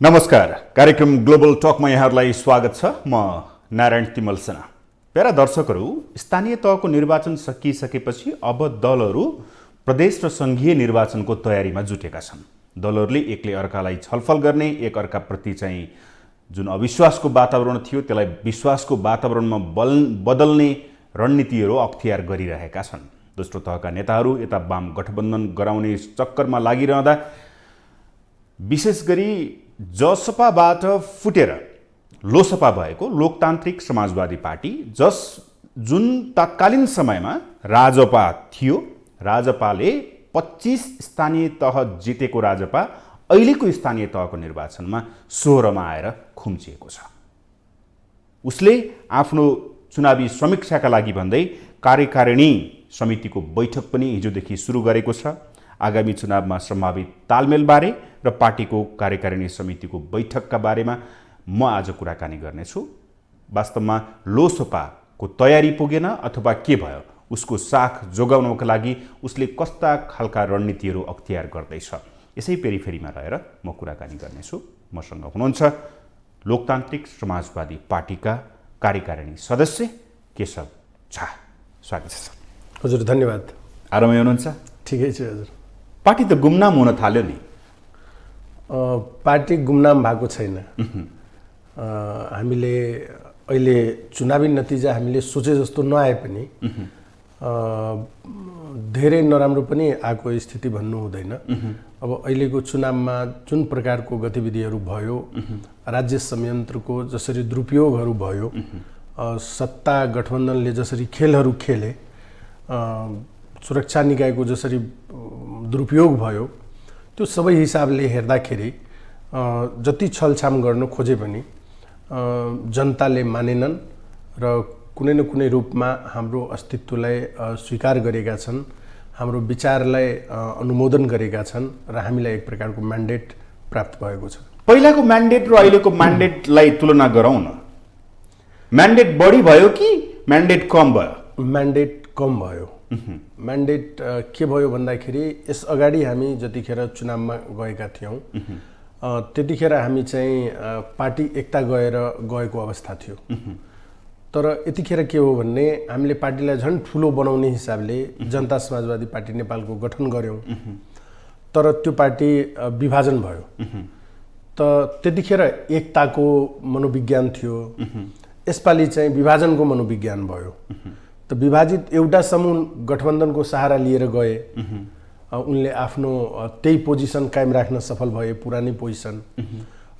नमस्कार। कार्यक्रम ग्लोबल टकमा यहाँहरूलाई स्वागत छ। म नारायण तिमल सेना। प्यारा दर्शकहरू, स्थानीय तहको निर्वाचन सकिसकेपछि अब दलहरू प्रदेश र सङ्घीय निर्वाचनको तयारीमा जुटेका छन्। दलहरूले एकले अर्कालाई छलफल गर्ने, एक अर्काप्रति चाहिँ जुन अविश्वासको वातावरण थियो त्यसलाई विश्वासको वातावरणमा बदल्ने रणनीतिहरू अख्तियार गरिरहेका छन्। दोस्रो तहका नेताहरू यता वाम गठबन्धन गराउने चक्करमा लागिरहँदा विशेष गरी जसपाबाट फुटेर लोसपा भएको लोकतान्त्रिक समाजवादी पार्टी, जुन तत्कालीन समयमा राजपा थियो, राजपाले 25 स्थानीय तह जितेको राजपा अहिलेको स्थानीय तहको निर्वाचनमा 16मा आएर खुम्चिएको छ। उसले आफ्नो चुनावी समीक्षाका लागि भन्दै कार्यकारिणी समितिको बैठक पनि हिजोदेखि सुरु गरेको छ। आगामी चुनावमा सम्भावित तालमेलबारे र पार्टीको कार्यकारिणी समितिको बैठकका बारेमा म आज कुराकानी गर्नेछु। वास्तवमा लोसपाको तयारी पुगेन अथवा के भयो, उसको साख जोगाउनको लागि उसले कस्ता खालका रणनीतिहरू अख्तियार गर्दैछ, यसै पेरिफेरीमा रहेर म कुराकानी गर्नेछु। मसँग हुनुहुन्छ लोकतान्त्रिक समाजवादी पार्टीका कार्यकारिणी सदस्य केशव झा। स्वागत छ हजुर। धन्यवाद। आरामै हुनुहुन्छ? ठिकै छ हजुर। पार्टी त गुमनाम हुन थाल्यो नि। पार्टी गुमनाम भएको छैन। हामीले अहिले चुनावी नतिजा हामीले सोचे जस्तो नआए पनि धेरै नराम्रो पनि आएको स्थिति भन्नु हुँदैन। अब अहिलेको चुनावमा जुन प्रकारको गतिविधिहरू भयो, राज्य संयन्त्रको जसरी दुरुपयोगहरू भयो, सत्ता गठबन्धनले जसरी खेलहरू खेले, सुरक्षा निकायको जसरी दुरुपयोग भयो, त्यो सबै हिसाबले हेर्दाखेरि जति छलछाम गर्न खोजे पनि जनताले मानेनन् र कुनै न कुनै रूपमा हाम्रो अस्तित्वलाई स्वीकार गरेका छन्, हाम्रो विचारलाई अनुमोदन गरेका छन् र हामीलाई एक प्रकारको म्यान्डेट प्राप्त भएको छ। पहिलाको म्यान्डेट र अहिलेको म्यान्डेटलाई तुलना गरौँ न। म्यान्डेट बढी भयो कि म्यान्डेट कम भयो? म्यान्डेट कम भयो। म्यान्डेट के भयो भन्दाखेरि यस अगाडि हामी जतिखेर चुनावमा गएका थियौँ त्यतिखेर हामी चाहिँ पार्टी एकता गएको अवस्था थियो। तर यतिखेर के हो भन्ने, हामीले पार्टीलाई झन् ठुलो बनाउने हिसाबले जनता समाजवादी पार्टी नेपालको गठन गऱ्यौँ, तर त्यो पार्टी विभाजन भयो। त त्यतिखेर एकताको मनोविज्ञान थियो, यसपालि चाहिँ विभाजनको मनोविज्ञान भयो। त विभाजित एउटा समूह गठबन्धनको सहारा लिएर गए, उनले आफ्नो त्यही पोजिसन कायम राख्न सफल भए, पुरानै पोजिसन,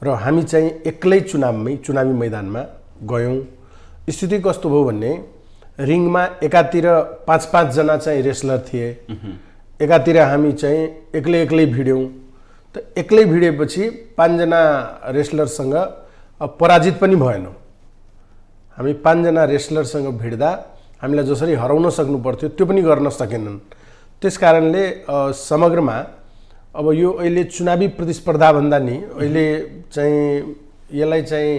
र हामी चाहिँ एक्लै चुनावी मैदानमा गयौँ। स्थिति कस्तो भयो भन्ने, रिङमा एकातिर 5-5 जना चाहिँ रेसलर थिए, एकातिर हामी चाहिँ एक्लै भिड्यौँ। त एक्लै भिडेपछि 5 जना रेसलरसँग पराजित पनि भएनौँ। हामी 5 जना रेसलरसँग भिड्दा हामीलाई जसरी हराउन सक्नु पर्थ्यो त्यो पनि गर्न सकेनन्। त्यस कारणले समग्रमा अब यो अहिले चुनावी प्रतिस्पर्धा भन्दा नि अहिले चाहिँ यसलाई चाहिँ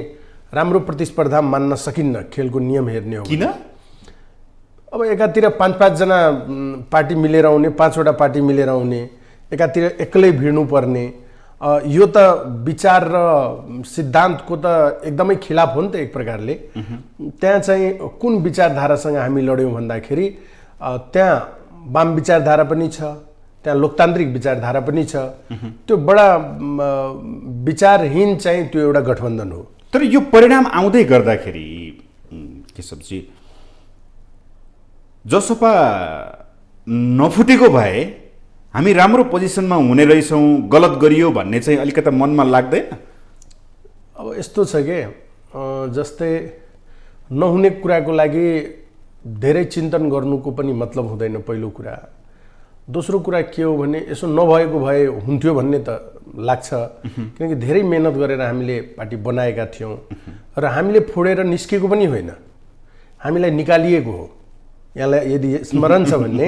राम्रो प्रतिस्पर्धा मान्न सकिन्न खेलको नियम हेर्ने हो। किन? अब एकातिर 5-5 जना पार्टी मिलेर आउने, 5वटा पार्टी मिलेर आउने, एकातिर एक्लै भिड्नु पर्ने, यो त विचार र सिद्धान्तको त एकदमै खिलाफ हो नि त एक प्रकारले। त्यहाँ चाहिँ कुन विचारधारासँग हामी लड्यौँ भन्दाखेरि त्यहाँ वाम विचारधारा पनि छ, त्यहाँ लोकतान्त्रिक विचारधारा पनि छ। त्यो बडा विचारहीन चाहिँ त्यो एउटा गठबन्धन हो। तर यो परिणाम आउँदै गर्दाखेरि केशवजी, जसपा नफुटेको भए हामी राम्रो पोजिसनमा हुने रहेछौँ, गलत गरियो भन्ने चाहिँ अलिकति मनमा लाग्दैन? अब यस्तो छ कि जस्तै नहुने कुराको लागि धेरै चिन्तन गर्नुको पनि मतलब हुँदैन, पहिलो कुरा। दोस्रो कुरा के हो भने, यसो नभएको भए हुन्थ्यो भन्ने त लाग्छ, किनकि धेरै मेहनत गरेर हामीले पार्टी बनाएका थियौँ र हामीले फोडेर निस्केको पनि होइन, हामीलाई निकालिएको हो। यहाँलाई यदि स्मरण छ भने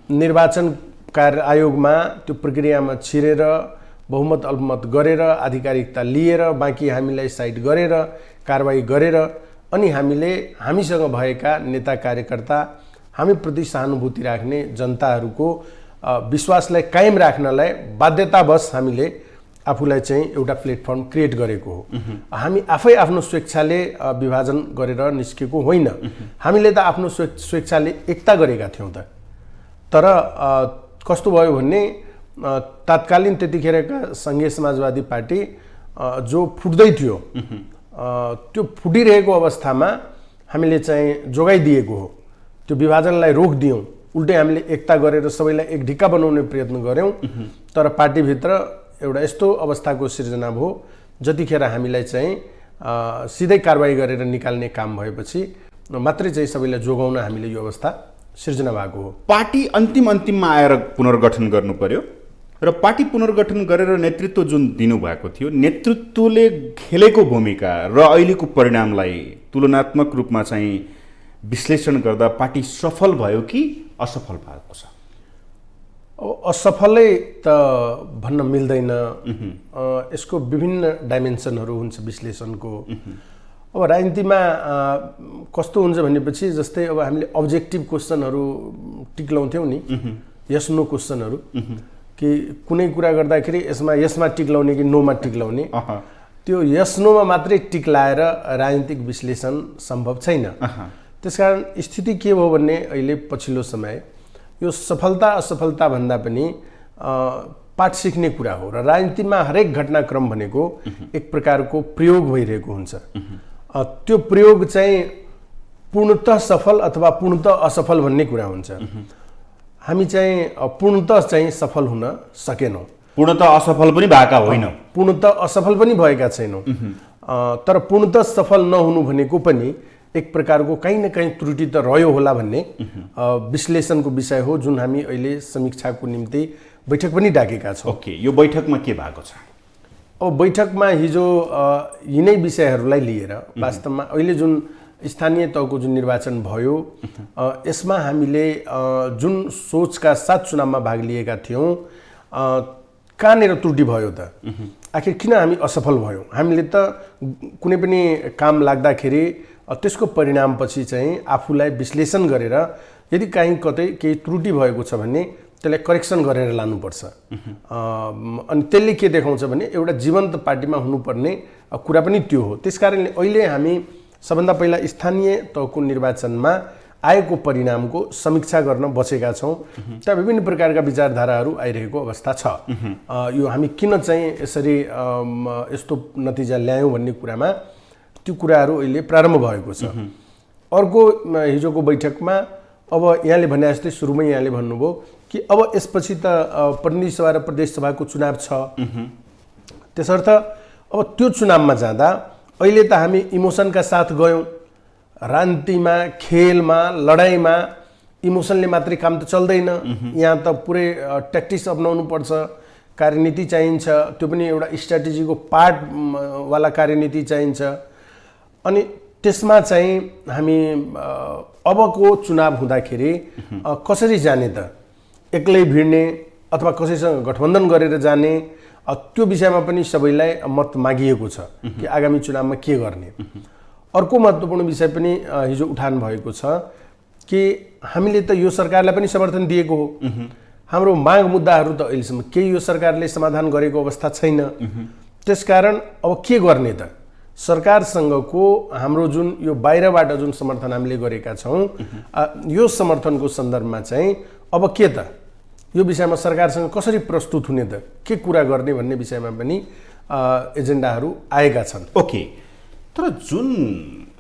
निर्वाचन कार्य आयोगमा त्यो प्रक्रियामा छिरेर बहुमत अल्पमत गरेर आधिकारिकता लिएर बाँकी हामीलाई साइड गरेर कारबाही गरेर अनि हामीसँग भएका नेता कार्यकर्ता, हामीप्रति सहानुभूति राख्ने जनताहरूको विश्वासलाई कायम राख्नलाई बाध्यतावश हामीले आफूलाई चाहिँ एउटा प्लेटफर्म क्रिएट गरेको हो। हामी आफै आफ्नो स्वेच्छाले विभाजन गरेर निस्केको होइन। हामीले त आफ्नो स्वेच्छाले एकता गरेका थियौँ त। तर कस्तो भयो भने तात्कालीन त्यतिखेरका सङ्घीय समाजवादी पार्टी जो फुट्दै थियो, त्यो फुटिरहेको अवस्थामा हामीले चाहिँ जोगाइदिएको हो। त्यो विभाजनलाई रोकिदियौँ, उल्टै हामीले एकता गरेर सबैलाई एक ढिक्का बनाउने प्रयत्न गऱ्यौँ। तर पार्टीभित्र एउटा यस्तो अवस्थाको सिर्जना भयो जतिखेर हामीलाई चाहिँ सिधै कारबाही गरेर निकाल्ने काम भएपछि मात्रै चाहिँ सबैलाई जोगाउन हामीले यो अवस्था सिर्जना भएको हो। पार्टी अन्तिममा आएर पुनर्गठन गर्नु पर्यो र पार्टी पुनर्गठन गरेर नेतृत्व जुन दिनुभएको थियो, नेतृत्वले खेलेको भूमिका र अहिलेको परिणामलाई तुलनात्मक रूपमा चाहिँ विश्लेषण गर्दा पार्टी सफल भयो कि असफल भएको छ? असफलै त भन्न मिल्दैन। यसको विभिन्न डाइमेन्सनहरू हुन्छ विश्लेषणको। अब राजनीतिमा कस्तो हुन्छ भनेपछि जस्तै अब हामीले अब्जेक्टिभ क्वेसनहरू टिक्लाउँथ्यौँ नि, यस नो क्वेसनहरू, कि कुनै कुरा गर्दाखेरि यसमा टिक्लाउने कि नोमा टिक्लाउने, त्यो यस नोमा मात्रै टिक्लाएर राजनीतिक विश्लेषण सम्भव छैन। त्यसकारण स्थिति के भयो भने अहिले पछिल्लो समय यो सफलता असफलता भन्दा पनि पाठ सिक्ने कुरा हो र राजनीतिमा हरेक घटनाक्रम भनेको एक प्रकारको प्रयोग भइरहेको हुन्छ। त्यो प्रयोग चाहिँ पूर्णतः सफल अथवा पूर्णतः असफल भन्ने कुरा हुन्छ। हामी चाहिँ पूर्णतः चाहिँ सफल हुन सकेनौँ, पूर्णतः असफल पनि भएका होइनौँ, पूर्णतः असफल पनि भएका छैनौँ। तर पूर्णतः सफल नहुनु भनेको पनि एक प्रकारको कहीँ न कहीँ त्रुटि त रह्यो होला भन्ने विश्लेषणको विषय हो, जुन हामी अहिले समीक्षाको निम्ति बैठक पनि डाकेका छौँ। ओके, यो बैठकमा के भएको छ? अब बैठकमा हिजो यिनै विषयहरूलाई लिएर वास्तवमा अहिले जुन स्थानीय तहको जुन निर्वाचन भयो, यसमा हामीले जुन सोचका साथ चुनावमा भाग लिएका थियौँ, कहाँनिर त्रुटि भयो त? आखिर किन हामी असफल भयौँ? हामीले त कुनै पनि काम लाग्दाखेरि त्यसको परिणामपछि चाहिँ आफूलाई विश्लेषण गरेर यदि कहीँ कतै केही त्रुटि भएको छ भने त्यसलाई करेक्सन गरेर लानुपर्छ। अनि त्यसले के देखाउँछ भने एउटा जीवन्त पार्टीमा हुनुपर्ने कुरा पनि त्यो हो। त्यसकारणले अहिले हामी सबभन्दा पहिला स्थानीय तहको निर्वाचनमा आएको परिणामको समीक्षा गर्न बसेका छौँ। त्यहाँ विभिन्न प्रकारका विचारधाराहरू आइरहेको अवस्था छ। यो हामी किन चाहिँ यसरी यस्तो नतिजा ल्यायौँ भन्ने कुरामा त्यो कुराहरू अहिले प्रारम्भ भएको छ। अर्को हिजोको बैठकमा अब यहाँले भने जस्तै सुरुमै यहाँले भन्नुभयो कि अब यसपछि त प्रतिनिधि सभा र प्रदेश सभाको चुनाव छ। त्यसर्थ अब त्यो चुनावमा जाँदा अहिले त हामी इमोसनका साथ गयौँ। राजनीतिमा, खेलमा, लडाइँमा इमोसनले मात्रै काम त चल्दैन। यहाँ त पुरै ट्याक्टिक्स अपनाउनु पर्छ, कार्यनीति चाहिन्छ, त्यो पनि एउटा स्ट्राटेजीको पार्टवाला कार्यनीति चाहिन्छ। अनि त्यसमा चाहिँ हामी अबको चुनाव हुँदाखेरि कसरी जाने त? एक्लै भिड्ने अथवा कसैसँग गठबन्धन गरेर जाने, त्यो विषयमा पनि सबैलाई मत मागिएको छ कि आगामी चुनावमा के गर्ने। अर्को महत्त्वपूर्ण विषय पनि हिजो उठान भएको छ कि हामीले त यो सरकारलाई पनि समर्थन दिएको हो। हाम्रो माग मुद्दाहरू त अहिलेसम्म केही यो सरकारले समाधान गरेको अवस्था छैन। त्यसकारण अब के गर्ने त? सरकारसँगको हाम्रो जुन यो बाहिरबाट जुन समर्थन हामीले गरेका छौँ, यो समर्थनको सन्दर्भमा चाहिँ अब के त? यो विषयमा सरकारसँग कसरी प्रस्तुत हुने त? के कुरा गर्ने भन्ने विषयमा पनि एजेन्डाहरू आएका छन्। ओके, तर जुन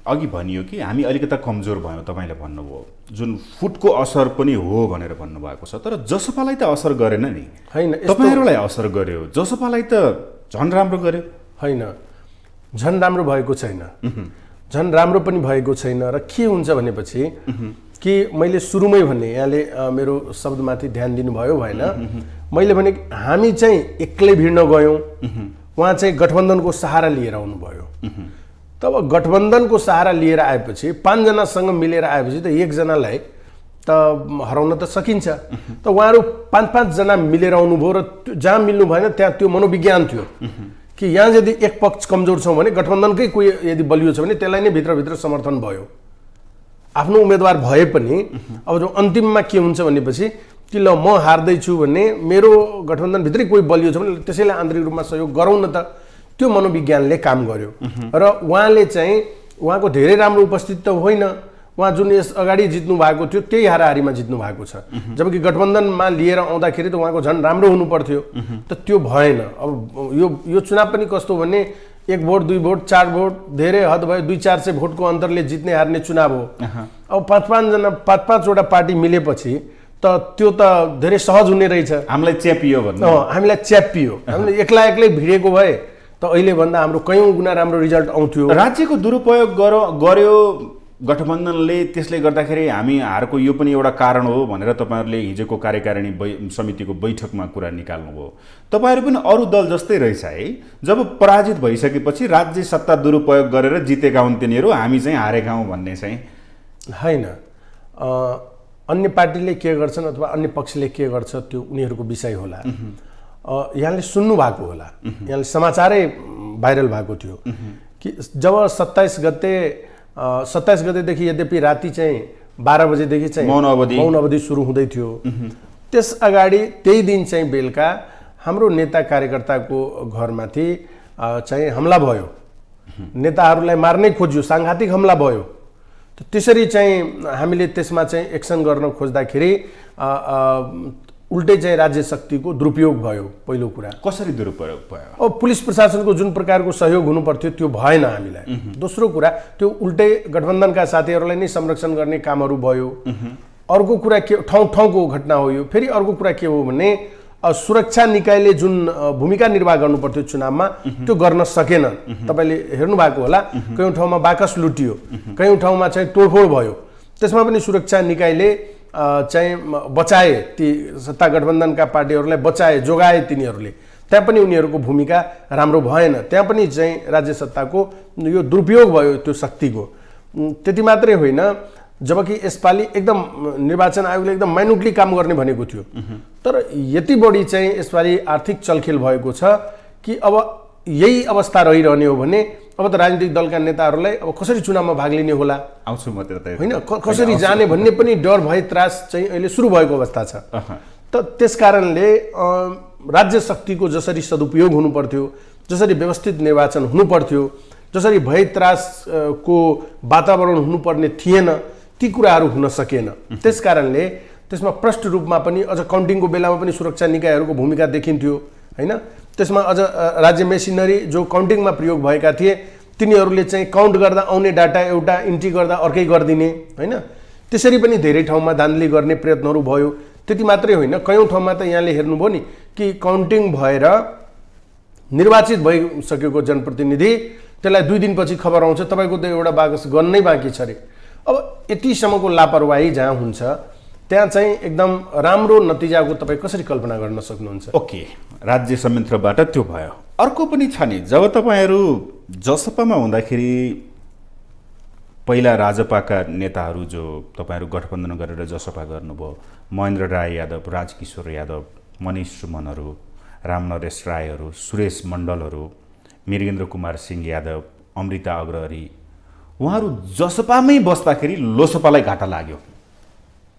अघि भनियो कि हामी अलिकता कमजोर भयौँ, तपाईँले भन्नुभयो जुन फुटको असर पनि हो भनेर भन्नुभएको छ। तर जसपालाई त असर गरेन नि? होइन, तपाईँहरूलाई असर गर्यो, जसपालाई त झन् राम्रो गर्यो। होइन, झन् राम्रो भएको छैन, झन् राम्रो पनि भएको छैन। र के हुन्छ भनेपछि कि मैले सुरुमै भने, यहाँले मेरो शब्दमाथि ध्यान दिनुभयो भएन? मैले भने हामी चाहिँ एक्लै भिड्न गयौँ, उहाँ चाहिँ गठबन्धनको सहारा लिएर आउनुभयो। तब गठबन्धनको सहारा लिएर आएपछि 5 जनासँग मिलेर आएपछि त एकजनालाई त हराउन त सकिन्छ। त उहाँहरू 5-5 जना मिलेर आउनुभयो र जहाँ मिल्नु भएन त्यहाँ त्यो मनोविज्ञान थियो कि यहाँ यदि एक पक्ष कमजोर छौँ भने गठबन्धनकै कोही यदि बलियो छ भने त्यसलाई नै भित्रभित्र समर्थन भयो। आफ्नो उम्मेदवार भए पनि अब जो अन्तिममा के हुन्छ भनेपछि कि ल म हार्दैछु भने मेरो गठबन्धनभित्रै कोही बलियो छ भने त्यसैलाई आन्तरिक रूपमा सहयोग गरौँ न त, त्यो मनोविज्ञानले काम गर्यो। र उहाँले चाहिँ उहाँको धेरै राम्रो उपस्थिति त होइन, उहाँ जुन यस अगाडि जित्नु भएको थियो त्यही हाराहारीमा जित्नु भएको छ, जबकि गठबन्धनमा लिएर आउँदाखेरि त उहाँको झन् राम्रो हुनु पर्थ्यो, त त्यो भएन। अब यो चुनाव पनि कस्तो भने 1 भोट 2 भोट 4 भोट धेरै हद भयो 200-400 भोटको अन्तरले जित्ने हार्ने चुनाव हो। अब 5-5वटा पार्टी मिलेपछि त त्यो त धेरै सहज हुने रहेछ। हामीलाई च्यापियो भन्नु, हामीलाई च्यापियो, हामीले एक्लै भिडेको भए त अहिले भन्दा हाम्रो कयौं गुणा राम्रो रिजल्ट आउँथ्यो। राज्यको दुरुपयोग गर्यो गठबन्धनले, त्यसले गर्दाखेरि हामी हारको यो पनि एउटा कारण हो भनेर तपाईँहरूले हिजोको कार्यकारिणी समितिको बैठकमा कुरा निकाल्नुभयो। तपाईँहरू पनि अरू दल जस्तै रहेछ है, जब पराजित भइसकेपछि राज्य सत्ता दुरुपयोग गरेर जितेका हुन् तिनीहरू, हामी चाहिँ हारेका हौँ भन्ने चाहिँ होइन। अन्य पार्टीले के गर्छन् अथवा अन्य पक्षले के गर्छ त्यो उनीहरूको विषय होला। यहाँले सुन्नु भएको होला, यहाँले समाचारै भाइरल भएको थियो कि जब 27 गतेदेखि यद्यपि राति चाहिँ 12 बजेदेखि चाहिँ मौन अवधि सुरु हुँदै थियो, त्यस अगाडि त्यही दिन चाहिँ बेलुका हाम्रो नेता कार्यकर्ताको घरमाथि चाहिँ हमला भयो, नेताहरूलाई मार्नै खोज्यो, साङ्घातिक हमला भयो। त्यसरी चाहिँ हामीले त्यसमा चाहिँ एक्सन गर्न खोज्दाखेरि उल्टै चाहिँ राज्य शक्तिको दुरुपयोग भयो। पहिलो कुरा कसरी दुरुपयोग भयो? अब पुलिस प्रशासनको जुन प्रकारको सहयोग हुनु पर्थ्यो त्यो भएन हामीलाई। दोस्रो कुरा त्यो उल्टै गठबन्धनका साथीहरूलाई नै संरक्षण गर्ने कामहरू भयो। अर्को कुरा के ठाउँ-ठाउँको घटना हो यो। फेरि अर्को कुरा के हो भने सुरक्षा निकायले जुन भूमिका निर्वाह गर्नु पर्थ्यो चुनावमा त्यो गर्न सकेन। तपाईले हेर्नु भएको होला, कयौं ठाउँमा बाकस लुटियो, कयौं ठाउँमा चाहिँ तोडफोड भयो, त्यसमा पनि सुरक्षा निकायले चाहिँ बचाए, ती सत्ता गठबन्धनका पार्टीहरूलाई बचाए, जोगाए तिनीहरूले। त्यहाँ पनि उनीहरूको भूमिका राम्रो भएन, त्यहाँ पनि चाहिँ राज्य सत्ताको यो दुरुपयोग भयो त्यो शक्तिको। त्यति मात्रै होइन, जबकि यसपालि एकदम निर्वाचन आयोगले एकदम माइन्युटली काम गर्ने भनेको थियो, तर यति बढी चाहिँ यसपालि आर्थिक चलखेल भएको छ कि अब यही अवस्था रहिरहने हो भने अब त राजनीतिक दलका नेताहरूलाई अब कसरी चुनावमा भाग लिने होला, आउँछु म त्यतै होइन, कसरी जाने भन्ने पनि डर भय त्रास चाहिँ अहिले सुरु भएको अवस्था छ। त त्यसकारणले राज्य शक्तिको जसरी सदुपयोग हुनु पर्थ्यो, जसरी व्यवस्थित निर्वाचन हुनु पर्थ्यो, जसरी भय त्रासको वातावरण हुनुपर्ने थिएन, ती कुराहरू हुन सकेन। त्यसकारणले त्यसमा प्रष्ट रूपमा पनि अझ काउन्टिङको बेलामा पनि सुरक्षा निकायहरूको भूमिका देखिन्थ्यो, होइन। त्यसमा अझ राज्य मेसिनरी जो काउन्टिङमा प्रयोग भएका थिए तिनीहरूले चाहिँ काउन्ट गर्दा आउने डाटा एउटा, इन्ट्री गर्दा अर्कै गरिदिने, होइन। त्यसरी पनि धेरै ठाउँमा धान्धली गर्ने प्रयत्नहरू भयो। त्यति मात्रै होइन, कयौं ठाउँमा त यहाँले हेर्नुभयो नि कि काउन्टिङ भएर निर्वाचित भइसकेको जनप्रतिनिधि त्यसलाई 2 दिनपछि खबर आउँछ तपाईँको त एउटा बाकस गर्नै बाँकी छ अरे। अब यतिसम्मको लापरवाही जहाँ हुन्छ त्यहाँ चाहिँ एकदम राम्रो नतिजाको तपाईँ कसरी कल्पना गर्न सक्नुहुन्छ? ओके, राज्य संयन्त्रबाट त्यो भयो। अर्को पनि छ नि, जब तपाईँहरू जसपामा हुँदाखेरि पहिला राजपाका नेताहरू जो तपाईँहरू गठबन्धन गरेर जसपा गर्नुभयो, महेन्द्र राय यादव, राजकिशोर यादव, मनिष सुमनहरू, रामनरेश रायहरू, सुरेश मण्डलहरू, मिरेन्द्र कुमार सिंह यादव, अमृता अग्रहरी, उहाँहरू जसपामै बस्दाखेरि लोसपालाई घाटा लाग्यो,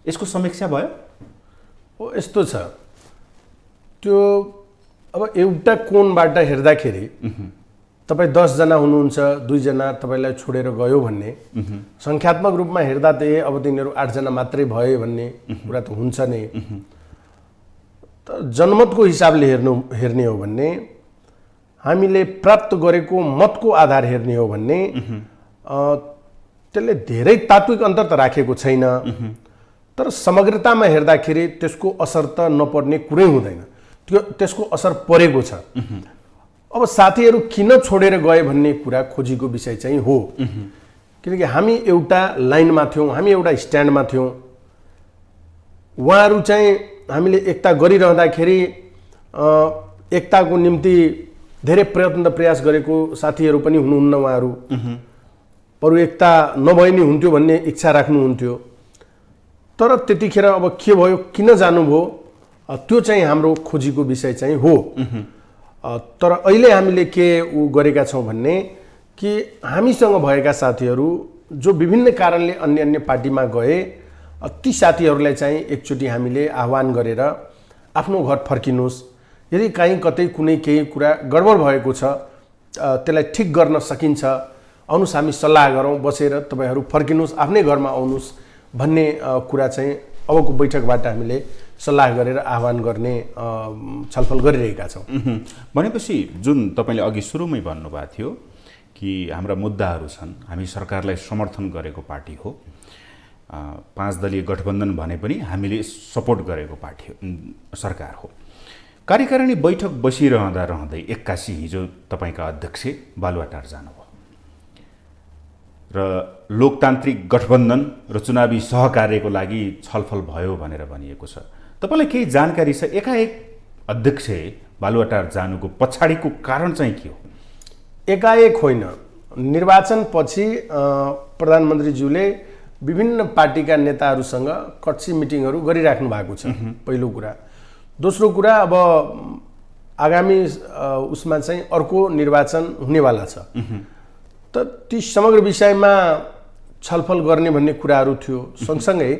यसको समीक्षा भयो? यस्तो छ, त्यो अब एउटा कोणबाट हेर्दाखेरि तपाईँ 10 जना हुनुहुन्छ, 2 जना तपाईँलाई छोडेर गयो भन्ने, सङ्ख्यात्मक रूपमा हेर्दा त अब तिनीहरू 8 जना मात्रै भए भन्ने कुरा त हुन्छ नै। त जनमतको हिसाबले हेर्ने हो भने, हामीले प्राप्त गरेको मतको आधार हेर्ने हो भने त्यसले धेरै तात्विक अन्तर त राखेको छैन, तर समग्रतामा हेर्दाखेरि त्यसको असर त नपर्ने कुरै हुँदैन, त्यसको असर परेको छ। अब साथीहरू किन छोडेर गए भन्ने कुरा खोजीको विषय चाहिँ हो, किनकि हामी एउटा लाइनमा थियौँ, हामी एउटा स्ट्यान्डमा थियौँ। उहाँहरू चाहिँ हामीले एकता गरिरहँदाखेरि एकताको निम्ति धेरै प्रयत्न प्रयास गरेको साथीहरू पनि हुनुहुन्न, उहाँहरू बरु एकता नभए नि हुन्थ्यो भन्ने इच्छा राख्नुहुन्थ्यो। तर त्यतिखेर अब के भयो, किन जानुभयो, त्यो चाहिँ हाम्रो खोजीको विषय चाहिँ हो। तर अहिले हामीले के गरेका छौँ भन्ने कि हामीसँग भएका साथीहरू जो विभिन्न कारणले अन्य अन्य पार्टीमा गए, ती साथीहरूलाई चाहिँ एकचोटि हामीले आह्वान गरेर आफ्नो घर फर्किनुहोस्। यदि कहीँ कतै कुनै केही कुरा गडबड भएको छ त्यसलाई ठिक गर्न सकिन्छ, आउनुहोस् हामी सल्लाह गरौँ, बसेर तपाईँहरू फर्किनुहोस्, आफ्नै घरमा आउनुहोस् भन्ने कुरा चाहिँ अबको बैठकबाट हामीले सल्लाह गरेर आह्वान गर्ने छलफल गरिरहेका छौँ। भनेपछि जुन तपाईँले अघि सुरुमै भन्नुभएको थियो कि हाम्रा मुद्दाहरू छन्, हामी सरकारलाई समर्थन गरेको पार्टी हो, 5 दलीय गठबन्धन भने पनि हामीले सपोर्ट गरेको पार्टी हो, सरकार हो। कार्यकारिणी बैठक बसिरहँदै एक्कासी हिजो तपाईँका अध्यक्ष बालुवाटार जानुभयो र लोकतान्त्रिक गठबन्धन र चुनावी सहकार्यको लागि छलफल भयो भनेर भनिएको छ। तपाईँलाई केही जानकारी छ एकाएक अध्यक्ष बालुवाटार जानुको पछाडिको कारण चाहिँ के हो? एकाएक होइन, निर्वाचनपछि प्रधानमन्त्रीज्यूले विभिन्न पार्टीका नेताहरूसँग कक्षी मिटिङहरू गरिराख्नु भएको छ, पहिलो कुरा। दोस्रो कुरा, अब आगामी उसमा चाहिँ अर्को निर्वाचन हुनेवाला छ, त ती समग्र विषयमा छलफल गर्ने भन्ने कुराहरू थियो। सँगसँगै